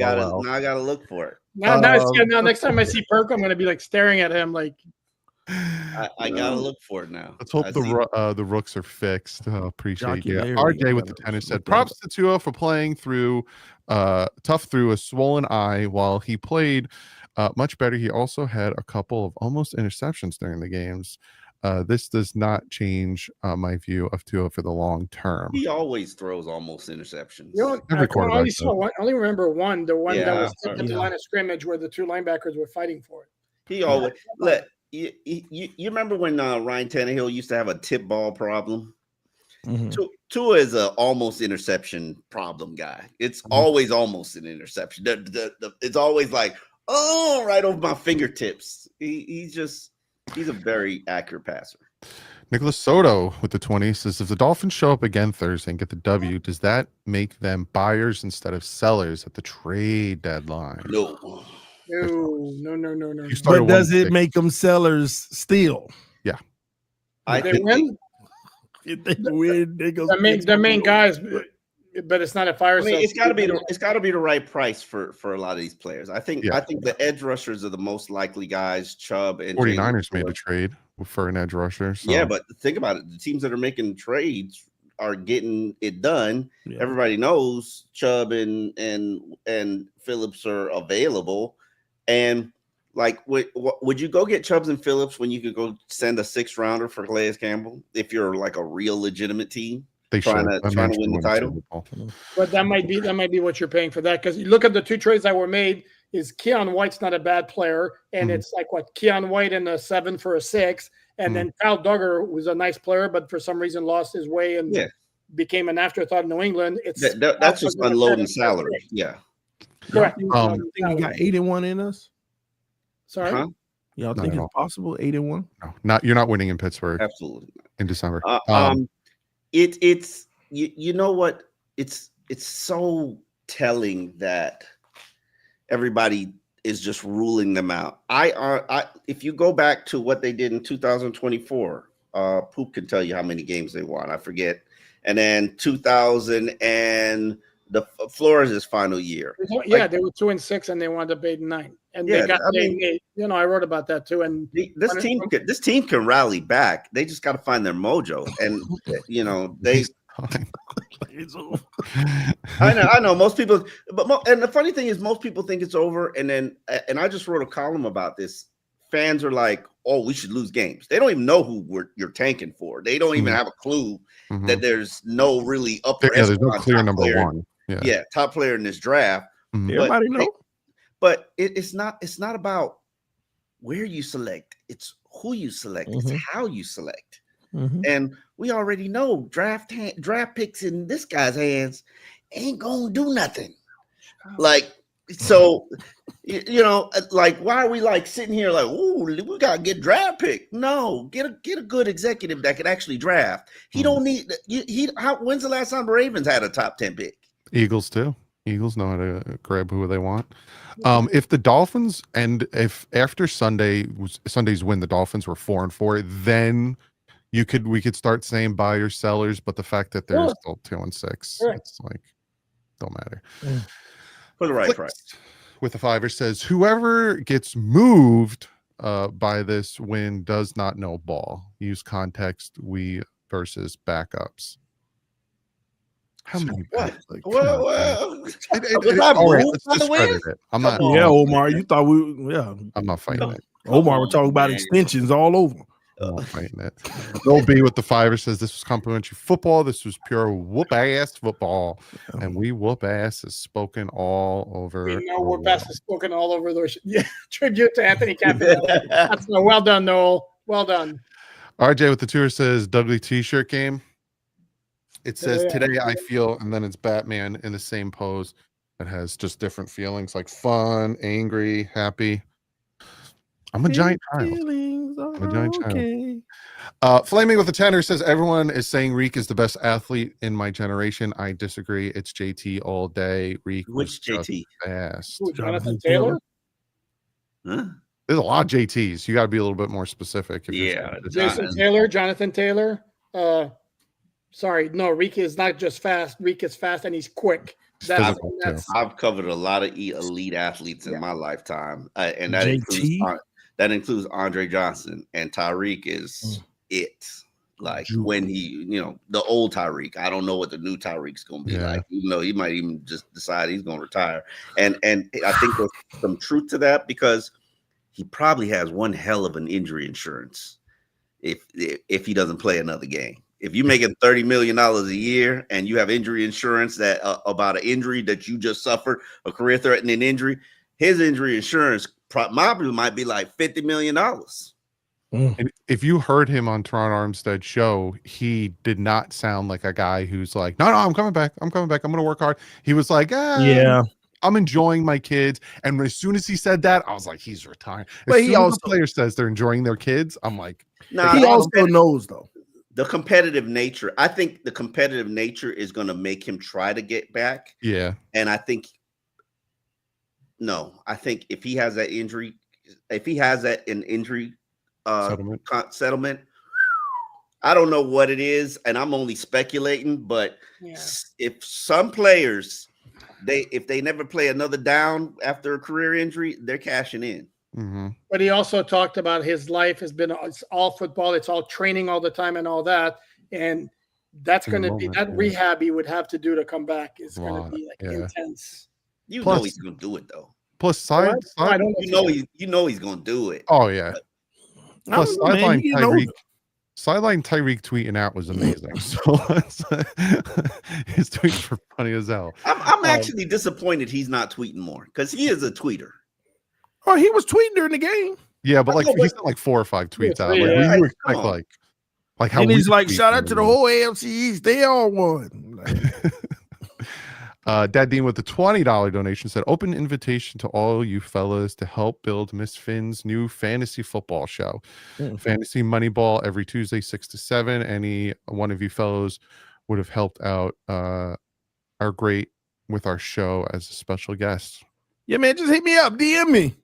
gotta look for it. Now next time I see Perk, I'm gonna be like staring at him like I gotta look for it now. Let's hope the rooks are fixed. Appreciate you. RJ with the tennis said, props to Tua for playing through tough through a swollen eye. While he played much better, he also had a couple of almost interceptions during the games. This does not change my view of Tua for the long term. He always throws almost interceptions. You know, Every I quarterback only remember one, the one that Yeah, was at the line of scrimmage where the two linebackers were fighting for it. He always you remember when Ryan Tannehill used to have a tip ball problem? Tua is a almost interception problem guy. It's always almost an interception. It's always like, oh, right over my fingertips. He's a very accurate passer. Nicholas Soto with the 20 says, if the Dolphins show up again Thursday and get the W, does that make them buyers instead of sellers at the trade deadline? No. No. But does it make them sellers still? Yeah. They win? If they win, they go. The main guys, but it's not a fire. I mean, it's got to be the right price for a lot of these players. I think the edge rushers are the most likely guys. Chubb and 49ers made a trade for an edge rusher. So. Yeah, but think about it. The teams that are making trades are getting it done. Yeah. Everybody knows Chubb and Phillips are available. And like, would you go get Chubbs and Phillips when you could go send a 6th rounder for Calais Campbell if you're like a real legitimate team trying to win the title? But that might be what you're paying for that, because you look at the two trades that were made. Is Keon White's not a bad player, and it's like Keon White in a 7 for a 6, and then Kyle Duggar was a nice player, but for some reason lost his way and became an afterthought in New England. That's just unloading salary. Yeah. Correct. I think we got 8-1 in us. Sorry. Huh? Y'all think it's possible 8-1? No, you're not winning in Pittsburgh. Absolutely. In December. It's you know what? It's so telling that everybody is just ruling them out. I if you go back to what they did in 2024, Poop can tell you how many games they won. I forget. And then 2000 and the Flores' final year. Yeah, they were 2-6 and they wound up 8-9. And they got I wrote about that too. And this team can rally back. They just got to find their mojo. And they I know most people, and the funny thing is most people think it's over. And I just wrote a column about this. Fans are like, oh, we should lose games. They don't even know who you're tanking for. They don't even have a clue that there's no really upper. There's no clear number one. Yeah, top player in this draft. Everybody know. But it's not about where you select. It's who you select. It's how you select. And we already know draft picks in this guy's hands ain't gonna do nothing. Like, so like, why are we like sitting here like, ooh, we gotta get draft pick? No, get a good executive that can actually draft. He don't need when's the last time the Ravens had a top 10 pick? Eagles too. Eagles know how to grab who they want. If the Dolphins if after Sunday's win, the Dolphins were 4-4, then we could start saying buyers, sellers. But the fact that they're still 2-6, it's like don't matter. For the right price. With the fiver says whoever gets moved by this win does not know ball. Use context. We versus backups. How many? What? All right, let's discredit it. I'm not. Yeah, Omar, you thought I'm not fighting it. Omar, we're talking about extensions all over. I'm not fighting it. Bill B with the fiver says this was complimentary football. This was pure whoop ass football, and we whoop ass is spoken all over. We know whoop ass is spoken all over those. Yeah, tribute to Anthony Campbell. That's well done, Noel. Well done. RJ with the tour says Dudley T-shirt game. It says today I feel, and then it's Batman in the same pose. It has just different feelings like fun, angry, happy. I'm a giant child. I'm a giant child. Flaming with the tenor says everyone is saying Reek is the best athlete in my generation. I disagree. It's JT all day. Reek was JT fast. Ooh, Jonathan Taylor. Huh? There's a lot of JTs. You got to be a little bit more specific. Jason Taylor, Jonathan Taylor. Sorry, no, Reek is not just fast. Reek is fast and he's quick. I've covered a lot of elite athletes in my lifetime, and that includes Andre Johnson, and Tyreek is it. Like when he, the old Tyreek. I don't know what the new Tyreek's going to be like. Even though he might even just decide he's going to retire, and I think there's some truth to that because he probably has one hell of an injury insurance. if he doesn't play another game. If you're making $30 million a year and you have injury insurance that about an injury that you just suffered, a career-threatening injury, his injury insurance probably might be like $50 million. And if you heard him on Toronto Armstead's show, he did not sound like a guy who's like, no, I'm coming back. I'm going to work hard. He was like, Yeah. I'm enjoying my kids. And as soon as he said that, I was like, he's retiring. But As soon as the player says they're enjoying their kids, I'm like, he also knows though. The competitive nature. I think the competitive nature is going to make him try to get back. Yeah. And I think if he has that injury, an injury settlement, I don't know what it is, and I'm only speculating, but if some players if they never play another down after a career injury, they're cashing in. Mm-hmm. But he also talked about his life has been it's all football, it's all training all the time and all that, and that's going to be that rehab he would have to do to come back is going to be like intense. You know he's going to do it though. Plus, you know he's going to do it. Oh yeah. Plus, sideline Tyreek tweeting out was amazing. So his tweets were funny as hell. I'm actually disappointed he's not tweeting more because he is a tweeter. Oh, he was tweeting during the game. Yeah, but he sent like 4 or 5 tweets out. Like you expect like how. And he's like, shout out to the whole AFC East. They all won. Dad Dean with the $20 donation said, open invitation to all you fellas to help build Miss Finn's new fantasy football show. Fantasy Moneyball every Tuesday, 6 to 7. Any one of you fellows would have helped out are great with our show as a special guest. Yeah, man, just hit me up. DM me.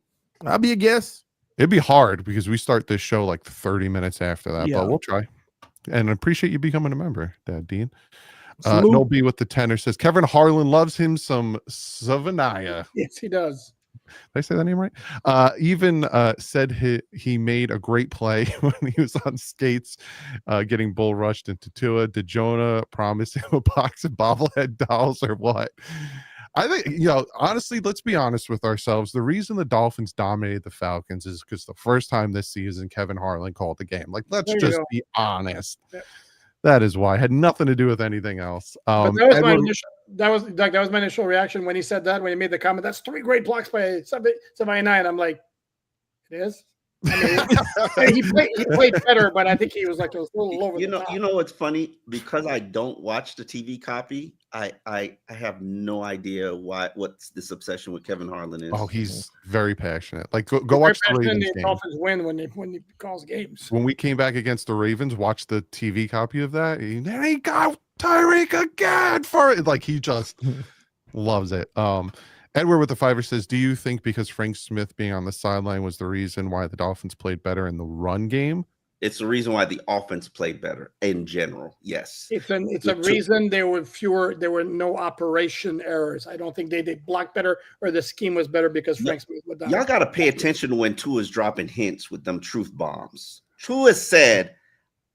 I'll be a guest. It'd be hard because we start this show like 30 minutes after that, but we'll try. And I appreciate you becoming a member, Dad Dean. No B with the tenor says Kevin Harlan loves him some Savannah. Yes, he does. Did I say that name right? Even said he made a great play when he was on skates, getting bull rushed into Tua. Did Jonah promise him a box of bobblehead dolls or what? I think, honestly, let's be honest with ourselves. The reason the Dolphins dominated the Falcons is because the first time this season, Kevin Harlan called the game. Like, let's just be honest. Yeah. That is why. It had nothing to do with anything else. That was my initial reaction when he said that, when he made the comment, that's 3 great blocks by 79. I'm like, it is? I mean, he played better, but I think he was like a little over the top. You know what's funny? Because I don't watch the TV copy, I have no idea what's this obsession with Kevin Harlan is. Oh, he's very passionate. Like go watch the Ravens game. Dolphins win when he calls games. When we came back against the Ravens, watch the TV copy of that. There he got Tyreek again for it. Like he just loves it. Edward with the 5 says, do you think because Frank Smith being on the sideline was the reason why the Dolphins played better in the run game? It's the reason why the offense played better in general. Yes. It's a reason there were no operation errors. I don't think they blocked better or the scheme was better because Frank Smith was down. Y'all got to pay attention when Tua's dropping hints with them truth bombs. Tua said,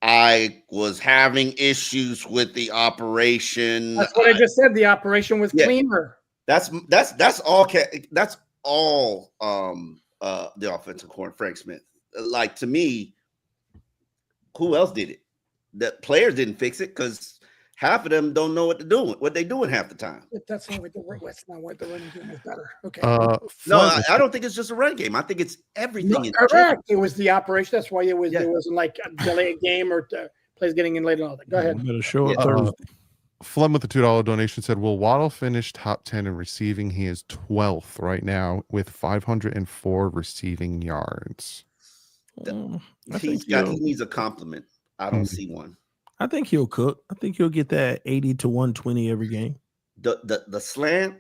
I was having issues with the operation. That's what I just said. The operation was cleaner. That's all. That's all. The offensive coordinator, Frank Smith. Like, to me, who else did it? The players didn't fix it because half of them don't know what they're doing half the time. That's not what the running game is better. Okay. No, I don't think it's just a run game. I think it's everything. Correct. It was the operation. That's why it wasn't like a delay game or plays getting in late and all that. Go ahead. Better show up Thursday. Flem with the $2 donation said, will Waddle finish top 10 in receiving? He is 12th right now with 504 receiving yards. He needs a compliment. I don't see one. I think he'll cook. I think he'll get that 80 to 120 every game. The slant,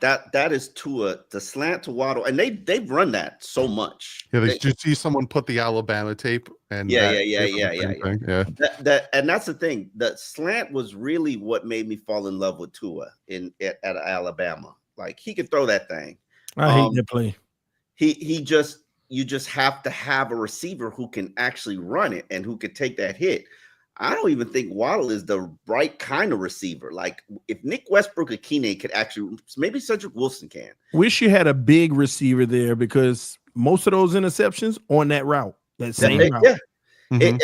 that is the slant to Waddle, and they've run that so much. Yeah, did you see someone put the Alabama tape? And yeah. And that's the thing. The slant was really what made me fall in love with Tua at Alabama. Like, he could throw that thing. I hate that play. You just have to have a receiver who can actually run it and who could take that hit. I don't even think Waddle is the right kind of receiver. Like, if Nick Westbrook or Keenan could actually, maybe Cedric Wilson can. Wish you had a big receiver there because most of those interceptions on that route, that same route. Mhm.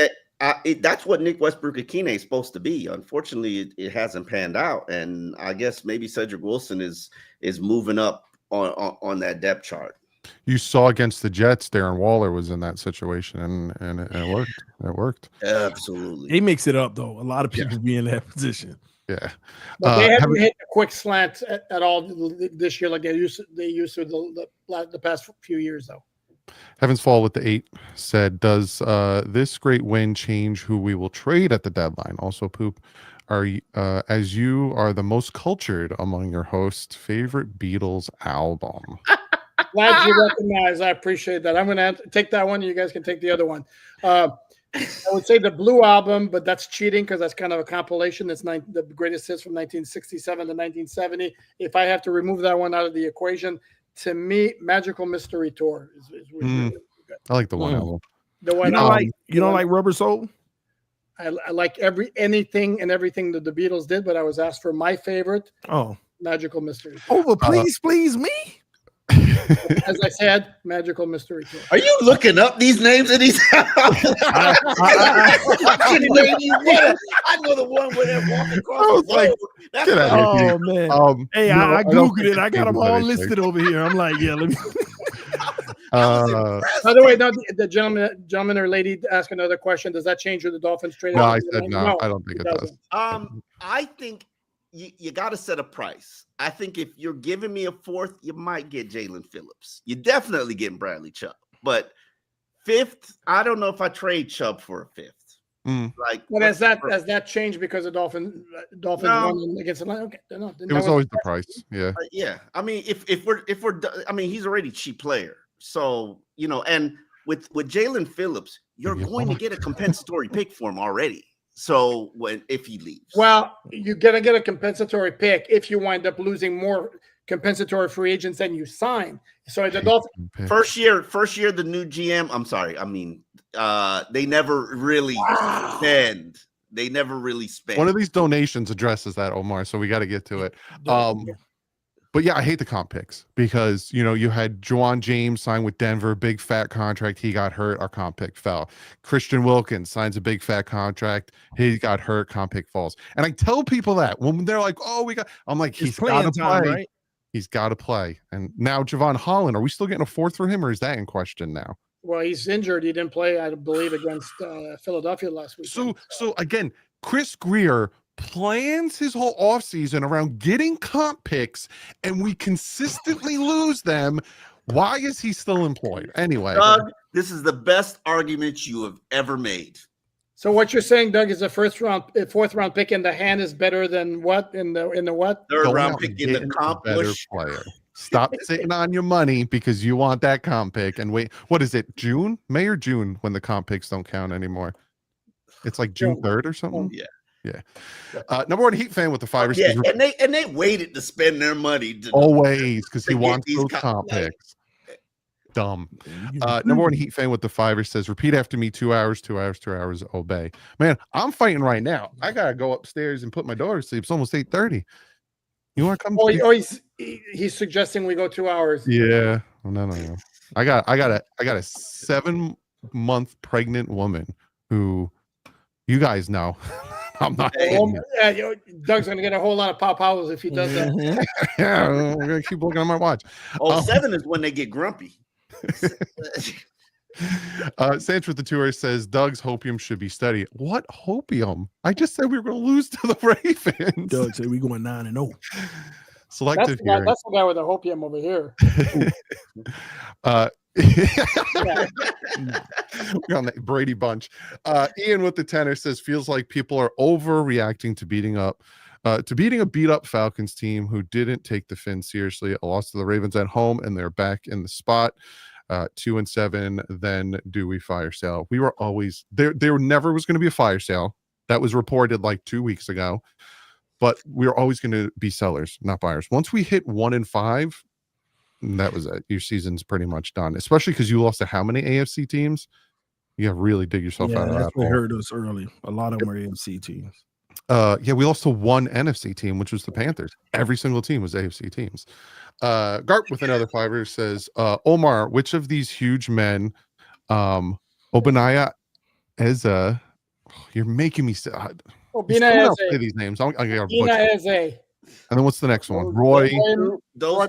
That's what Nick Westbrook-Akine is supposed to be. Unfortunately, it hasn't panned out, and I guess maybe Cedric Wilson is moving up on that depth chart. You saw against the Jets, Darren Waller was in that situation, and it worked. It worked. Absolutely. They mix it up though. A lot of Yeah. people be in that position. Yeah. But they haven't Heaven- hit a quick slant at all this year like they used to the past few years, though. Heavens Fall with the 8 said, does this great win change who we will trade at the deadline? Also, Poop, are you, as you are the most cultured among your hosts, favorite Beatles album? Glad you recognize. I appreciate that. I'm going to take that one. You guys can take the other one. I would say the Blue Album, but that's cheating because that's kind of a compilation. It's the greatest hits from 1967 to 1970. If I have to remove that one out of the equation, to me, Magical Mystery Tour is really good. I like the one album. The one You don't like Rubber Soul? I like anything and everything that the Beatles did, but I was asked for my favorite. Oh, Magical Mystery Tour. over please me. As I said, Magical Mystery Tour. Are you looking up these names of these? I know the one where they're walking across the road. That's get out of here. Oh man. No, I don't googled think it. I got them all anything. listed over here. I'm like, yeah, let me. By the way, no, the gentleman or lady asked another question. Does that change who the Dolphins trade? No, I said no. I don't think it does. I think you got to set a price. I think if you're giving me a fourth, you might get Jalen Phillips. You're definitely getting Bradley Chubb. But fifth, I don't know if I trade Chubb for a fifth. Like, but has that changed because the Dolphins won against the Lions? Okay, no, it was always the price. Yeah, yeah. I mean, if we're, I mean, he's already a cheap player, so and with Jalen Phillips, you're going to get a compensatory pick for him already. So if he leaves, well, you're gonna get a compensatory pick if you wind up losing more compensatory free agents than you sign. So the Dolphins first year, the new GM. I'm sorry, I mean, they never really spend. They never really spend. One of these donations addresses that, Omar. So we got to get to it. But yeah, I hate the comp picks because, you had Juwan James sign with Denver, big fat contract. He got hurt. Our comp pick fell. Christian Wilkins signs a big fat contract. He got hurt. Comp pick falls. And I tell people that when they're like, oh, I'm like, he's got to play. Right? He's got to play. And now Javon Harlan, are we still getting a fourth for him or is that in question now? Well, he's injured. He didn't play, I believe, against Philadelphia last week. So again, Chris Greer plans his whole offseason around getting comp picks and we consistently lose them. Why is he still employed? Anyway, Doug, this is the best argument you have ever made. So what you're saying, Doug, is a fourth round pick in the hand is better than what in the what? Third round pick in the comp better player. Stop sitting on your money because you want that comp pick and wait. What is it? May or June when the comp picks don't count anymore? It's like June 3rd or something. Yeah. Number one Heat fan with the Fivers. Yeah, and they waited to spend their money always because he wants those comp picks. Dumb. Number one Heat fan with the Fivers says, repeat after me 2 hours, 2 hours, 2 hours, obey. Man, I'm fighting right now. I gotta go upstairs and put my daughter to sleep. It's almost 8:30. You want to come? He's suggesting we go 2 hours. Yeah. No. I got a 7-month pregnant woman who you guys know. I'm not. Doug's gonna get a whole lot of pow-pows if he does that. Yeah, I'm gonna keep looking at my watch. 7 is when they get grumpy. Sanch with the tour says Doug's hopium should be studied. What hopium? I just said we were going to lose to the Ravens. Doug said we going 9-0. Selective hearing. That's the guy with the hopium over here. We're on the Brady bunch. Ian with the tenor says feels like people are overreacting to beating a beat up Falcons team who didn't take the Fins seriously. A loss to the Ravens at home and they're back in the spot. 2-7. Then do we fire sale? We were always there. There never was going to be a fire sale. That was reported like 2 weeks ago. But we were always going to be sellers, not buyers. Once we hit 1-5, that was it. Your season's pretty much done. Especially because you lost to how many AFC teams? You have to really dig yourself out of that. That's what hurt us early. A lot of them were AFC teams. We lost to one NFC team, which was the Panthers. Every single team was AFC teams. Gart with another fiver says, Omar, which of these huge men, Obanaya Eza. You're making me. Obina I'll say Eze. these names. I gotta butcher. Obina Eze. And then what's the next one? Roy, Those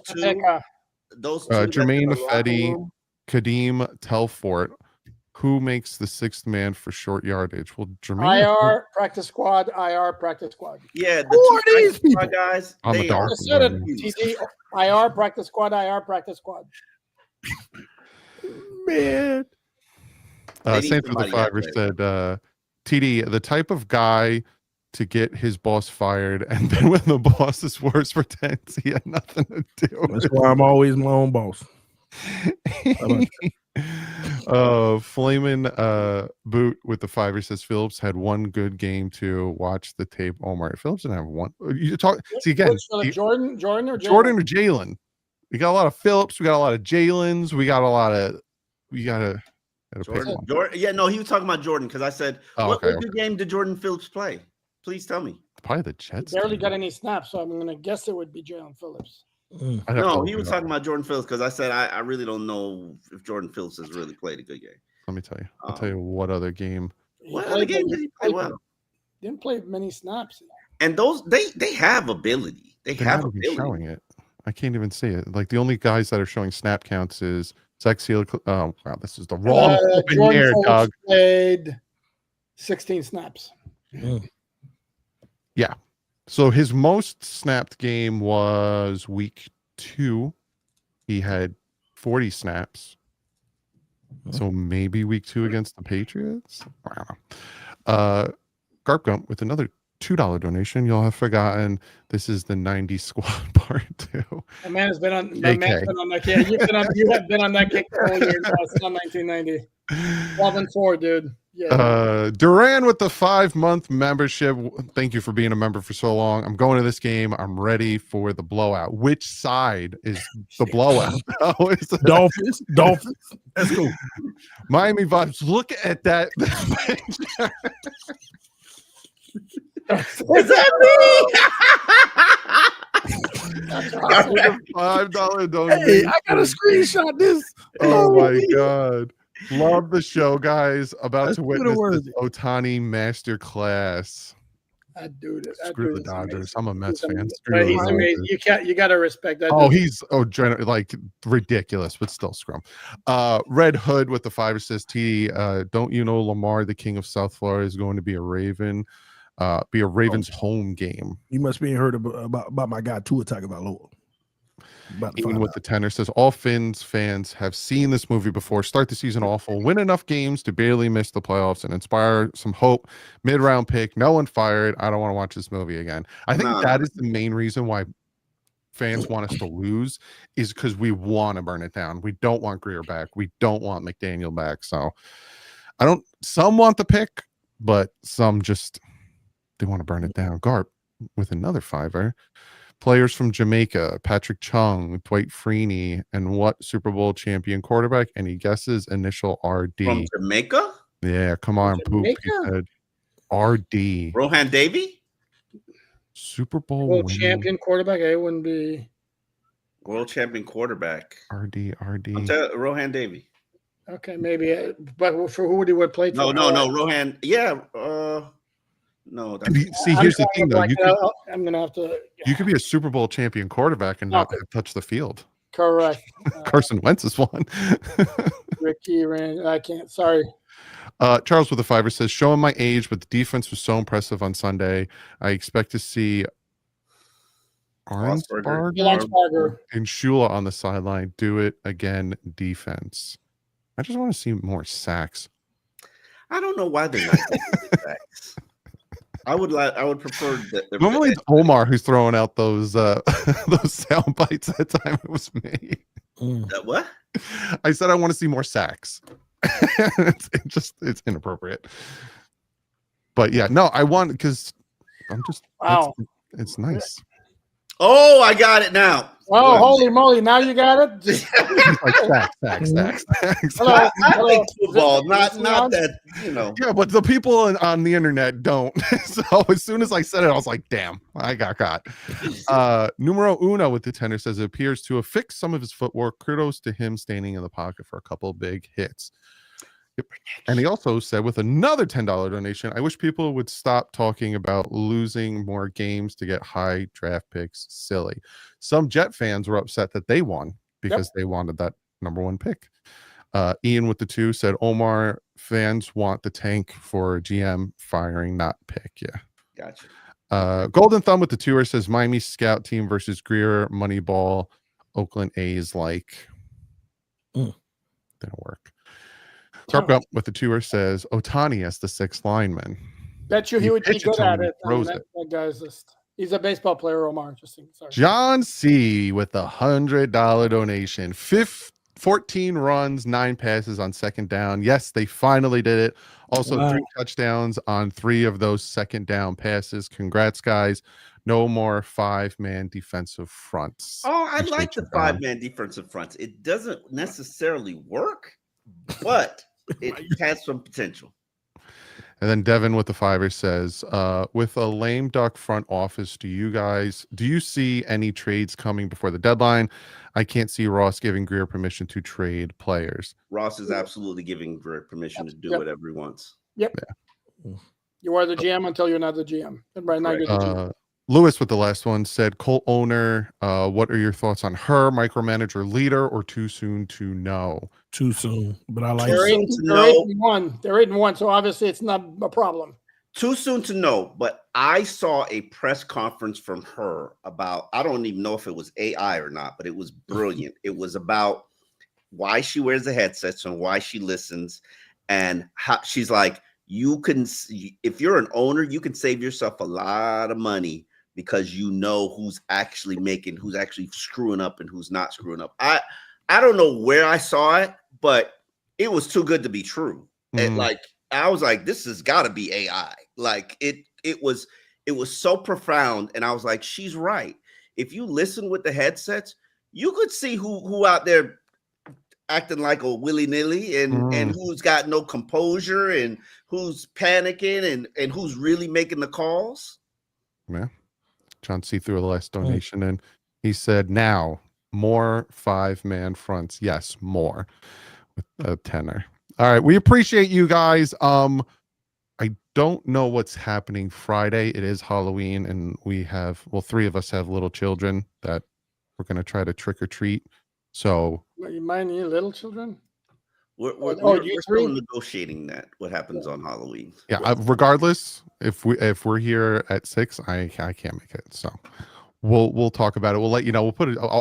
two, Jermaine Ifedi, Kadeem Telfort. Who makes the sixth man for short yardage? Well, Jermaine. IR practice squad. IR practice squad. Yeah, Who are these people? Guys, I'm a they dark are. I said it. TD, IR practice squad. IR practice squad. Man. Same for the fiver said, TD, the type of guy to get his boss fired, and then when the boss is worse, pretends he had nothing to do. That's why I'm always my own boss. Flamin' Boot with the fiver says Phillips had one good game to watch the tape. Oh my, Phillips didn't have one. You talk. See again, Jordan or Jalen. We got a lot of Phillips. We got a lot of Jalen's. We got a lot of. We got a. Jordan. Yeah, no, he was talking about Jordan because I said, what good game did Jordan Phillips play? Please tell me. Probably the Jets. He barely got any snaps, so I'm going to guess it would be Jalen Phillips. No, he was talking about Jordan Phillips because I said I really don't know if Jordan Phillips has really played a good game. Let me tell you. I'll tell you what other game. What other game did he play well? Didn't play many snaps. And those they have ability. They have ability. Showing it. I can't even see it. Like the only guys that are showing snap counts is Zach Seal. Oh wow, this is the wrong open year, Doug. Played 16 snaps. Yeah. So his most snapped game was week 2. He had 40 snaps. So maybe week 2 against the Patriots. I don't know. Garp Gump with another $2 donation. Y'all have forgotten this is the 90 squad part 2. My man has been on. My man's been on that kick. You have been on that kick all year. It's not 1990. 12-4, dude. Yeah. Duran with the 5-month membership. Thank you for being a member for so long. I'm going to this game. I'm ready for the blowout. Which side is the blowout? Dolphins. That's cool. Miami vibes. Look at that. Is that me? $5 donation. Hey, I gotta screenshot this. Oh my god. Love the show, guys. About to witness this Otani masterclass. Screw the Dodgers. I'm a Mets fan. He's amazing. You gotta respect that. Oh, he's like ridiculous, but still scrum. Red Hood with the 5 assists. T. Don't you know Lamar, the king of South Florida, is going to be a Raven? Be a Ravens home game. You must be heard about my guy Tua Tagovailoa. Even with the tenor says all Finns fans have seen this movie before. Start the season awful, win enough games to barely miss the playoffs, and inspire some hope. Mid-round pick, no one fired. I don't want to watch this movie again. I think that is the main reason why fans want us to lose, is because we want to burn it down. We don't want Greer back. We don't want McDaniel back. So some want the pick, but some just they want to burn it down. Garp with another 5er. Players from Jamaica: Patrick Chung, Dwight Freeney, and what Super Bowl champion quarterback? Any guesses? Initial RD. From Jamaica? Yeah, come on, Poop. He said RD. Rohan Davey? Super Bowl world champion quarterback. It wouldn't be world champion quarterback. RD. Rohan Davey. Okay, maybe. But for who would he play? No. Rohan. Yeah. No, see, here's the thing, though. I'm gonna have to. You could be a Super Bowl champion quarterback and not touch the field. Correct. Carson Wentz is one. Ricky ran. I can't. Sorry. Charles with the 5 says, showing my age, but the defense was so impressive on Sunday. I expect to see Arnsparger and Shula on the sideline. Do it again, defense. I just want to see more sacks. I don't know why they're not getting sacks. I would prefer that. Normally it's Omar who's throwing out those sound bites at the time it was made. That what? I said I want to see more sacks. It's inappropriate. But yeah, no, I want, because I'm just wow. It's nice. Oh, I got it now. Oh, holy moly! Now you got it. Like sacks. I think football, not that, you know. Yeah, but the people on the internet don't. So as soon as I said it, I was like, "Damn, I got caught." Numero uno with the tenor says it appears to have fixed some of his footwork. Kudos to him standing in the pocket for a couple of big hits. And he also said with another $10 donation, I wish people would stop talking about losing more games to get high draft picks. Silly. Some Jet fans were upset that they won because they wanted that #1 pick. Ian with the 2 said Omar fans want the tank for GM firing, not pick. Yeah. Gotcha. Golden Thumb with the 2 says Miami scout team versus Greer, Moneyball, Oakland A's like. Didn't work. Carp Up with the 2 says Otani as the 6th lineman. Bet you he would be good at it. I mean, that guy's he's a baseball player, Omar. Sorry. John C with a $100 donation. 14 runs, 9 passes on 2nd down. Yes, they finally did it. Also, 3 touchdowns on 3 of those 2nd down passes. Congrats, guys. No more 5-man defensive fronts. Oh, I like the 5-man defensive fronts. It doesn't necessarily work, but it has some potential. And then Devin with the 5 says, with a lame duck front office, do you see any trades coming before the deadline? I can't see Ross giving Greer permission to trade players. Ross is absolutely giving Greer permission to do whatever he wants. Yep. Yeah. You are the GM until you're not the GM. And right now you're the GM. Lewis with the last one said, Colt owner, what are your thoughts on her, micromanager, leader, or too soon to know? Too soon, but I like they're 8-1. They're 8-1, so obviously it's not a problem. Too soon to know, but I saw a press conference from her about, I don't even know if it was AI or not, but it was brilliant. It was about why she wears the headsets and why she listens, and how she's like, you can, if you're an owner, you can save yourself a lot of money because you know who's actually screwing up and who's not screwing up. I don't know where I saw it, but it was too good to be true. And like, I was like, this has got to be AI. Like it was so profound. And I was like, she's right. If you listen with the headsets, you could see who out there acting like a willy-nilly and who's got no composure and who's panicking and who's really making the calls. Yeah. John C. threw the last donation and he said, now more 5-man fronts. Yes, more with a tenor. All right. We appreciate you guys. I don't know what's happening Friday. It is Halloween and we have, 3 of us have little children that we're going to try to trick or treat. So you mind your little children? We're still negotiating that. What happens on Halloween? Yeah. Regardless, if we're here at 6, I can't make it. So we'll talk about it. We'll let you know.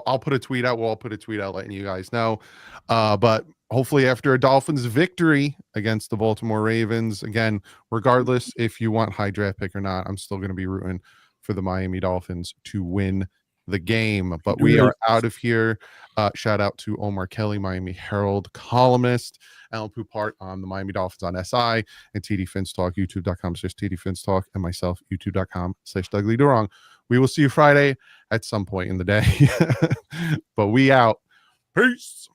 I'll put a tweet out. We'll all put a tweet out letting you guys know. But hopefully after a Dolphins victory against the Baltimore Ravens, again, regardless if you want high draft pick or not, I'm still going to be rooting for the Miami Dolphins to win the game. But we are out of here. Shout out to Omar Kelly, Miami Herald columnist, Alan Poupart on the Miami Dolphins on SI, and TD Fins Talk, youtube.com/TD Fins Talk, and myself, youtube.com/Douglas Durong. We will see you Friday at some point in the day. But we out. Peace.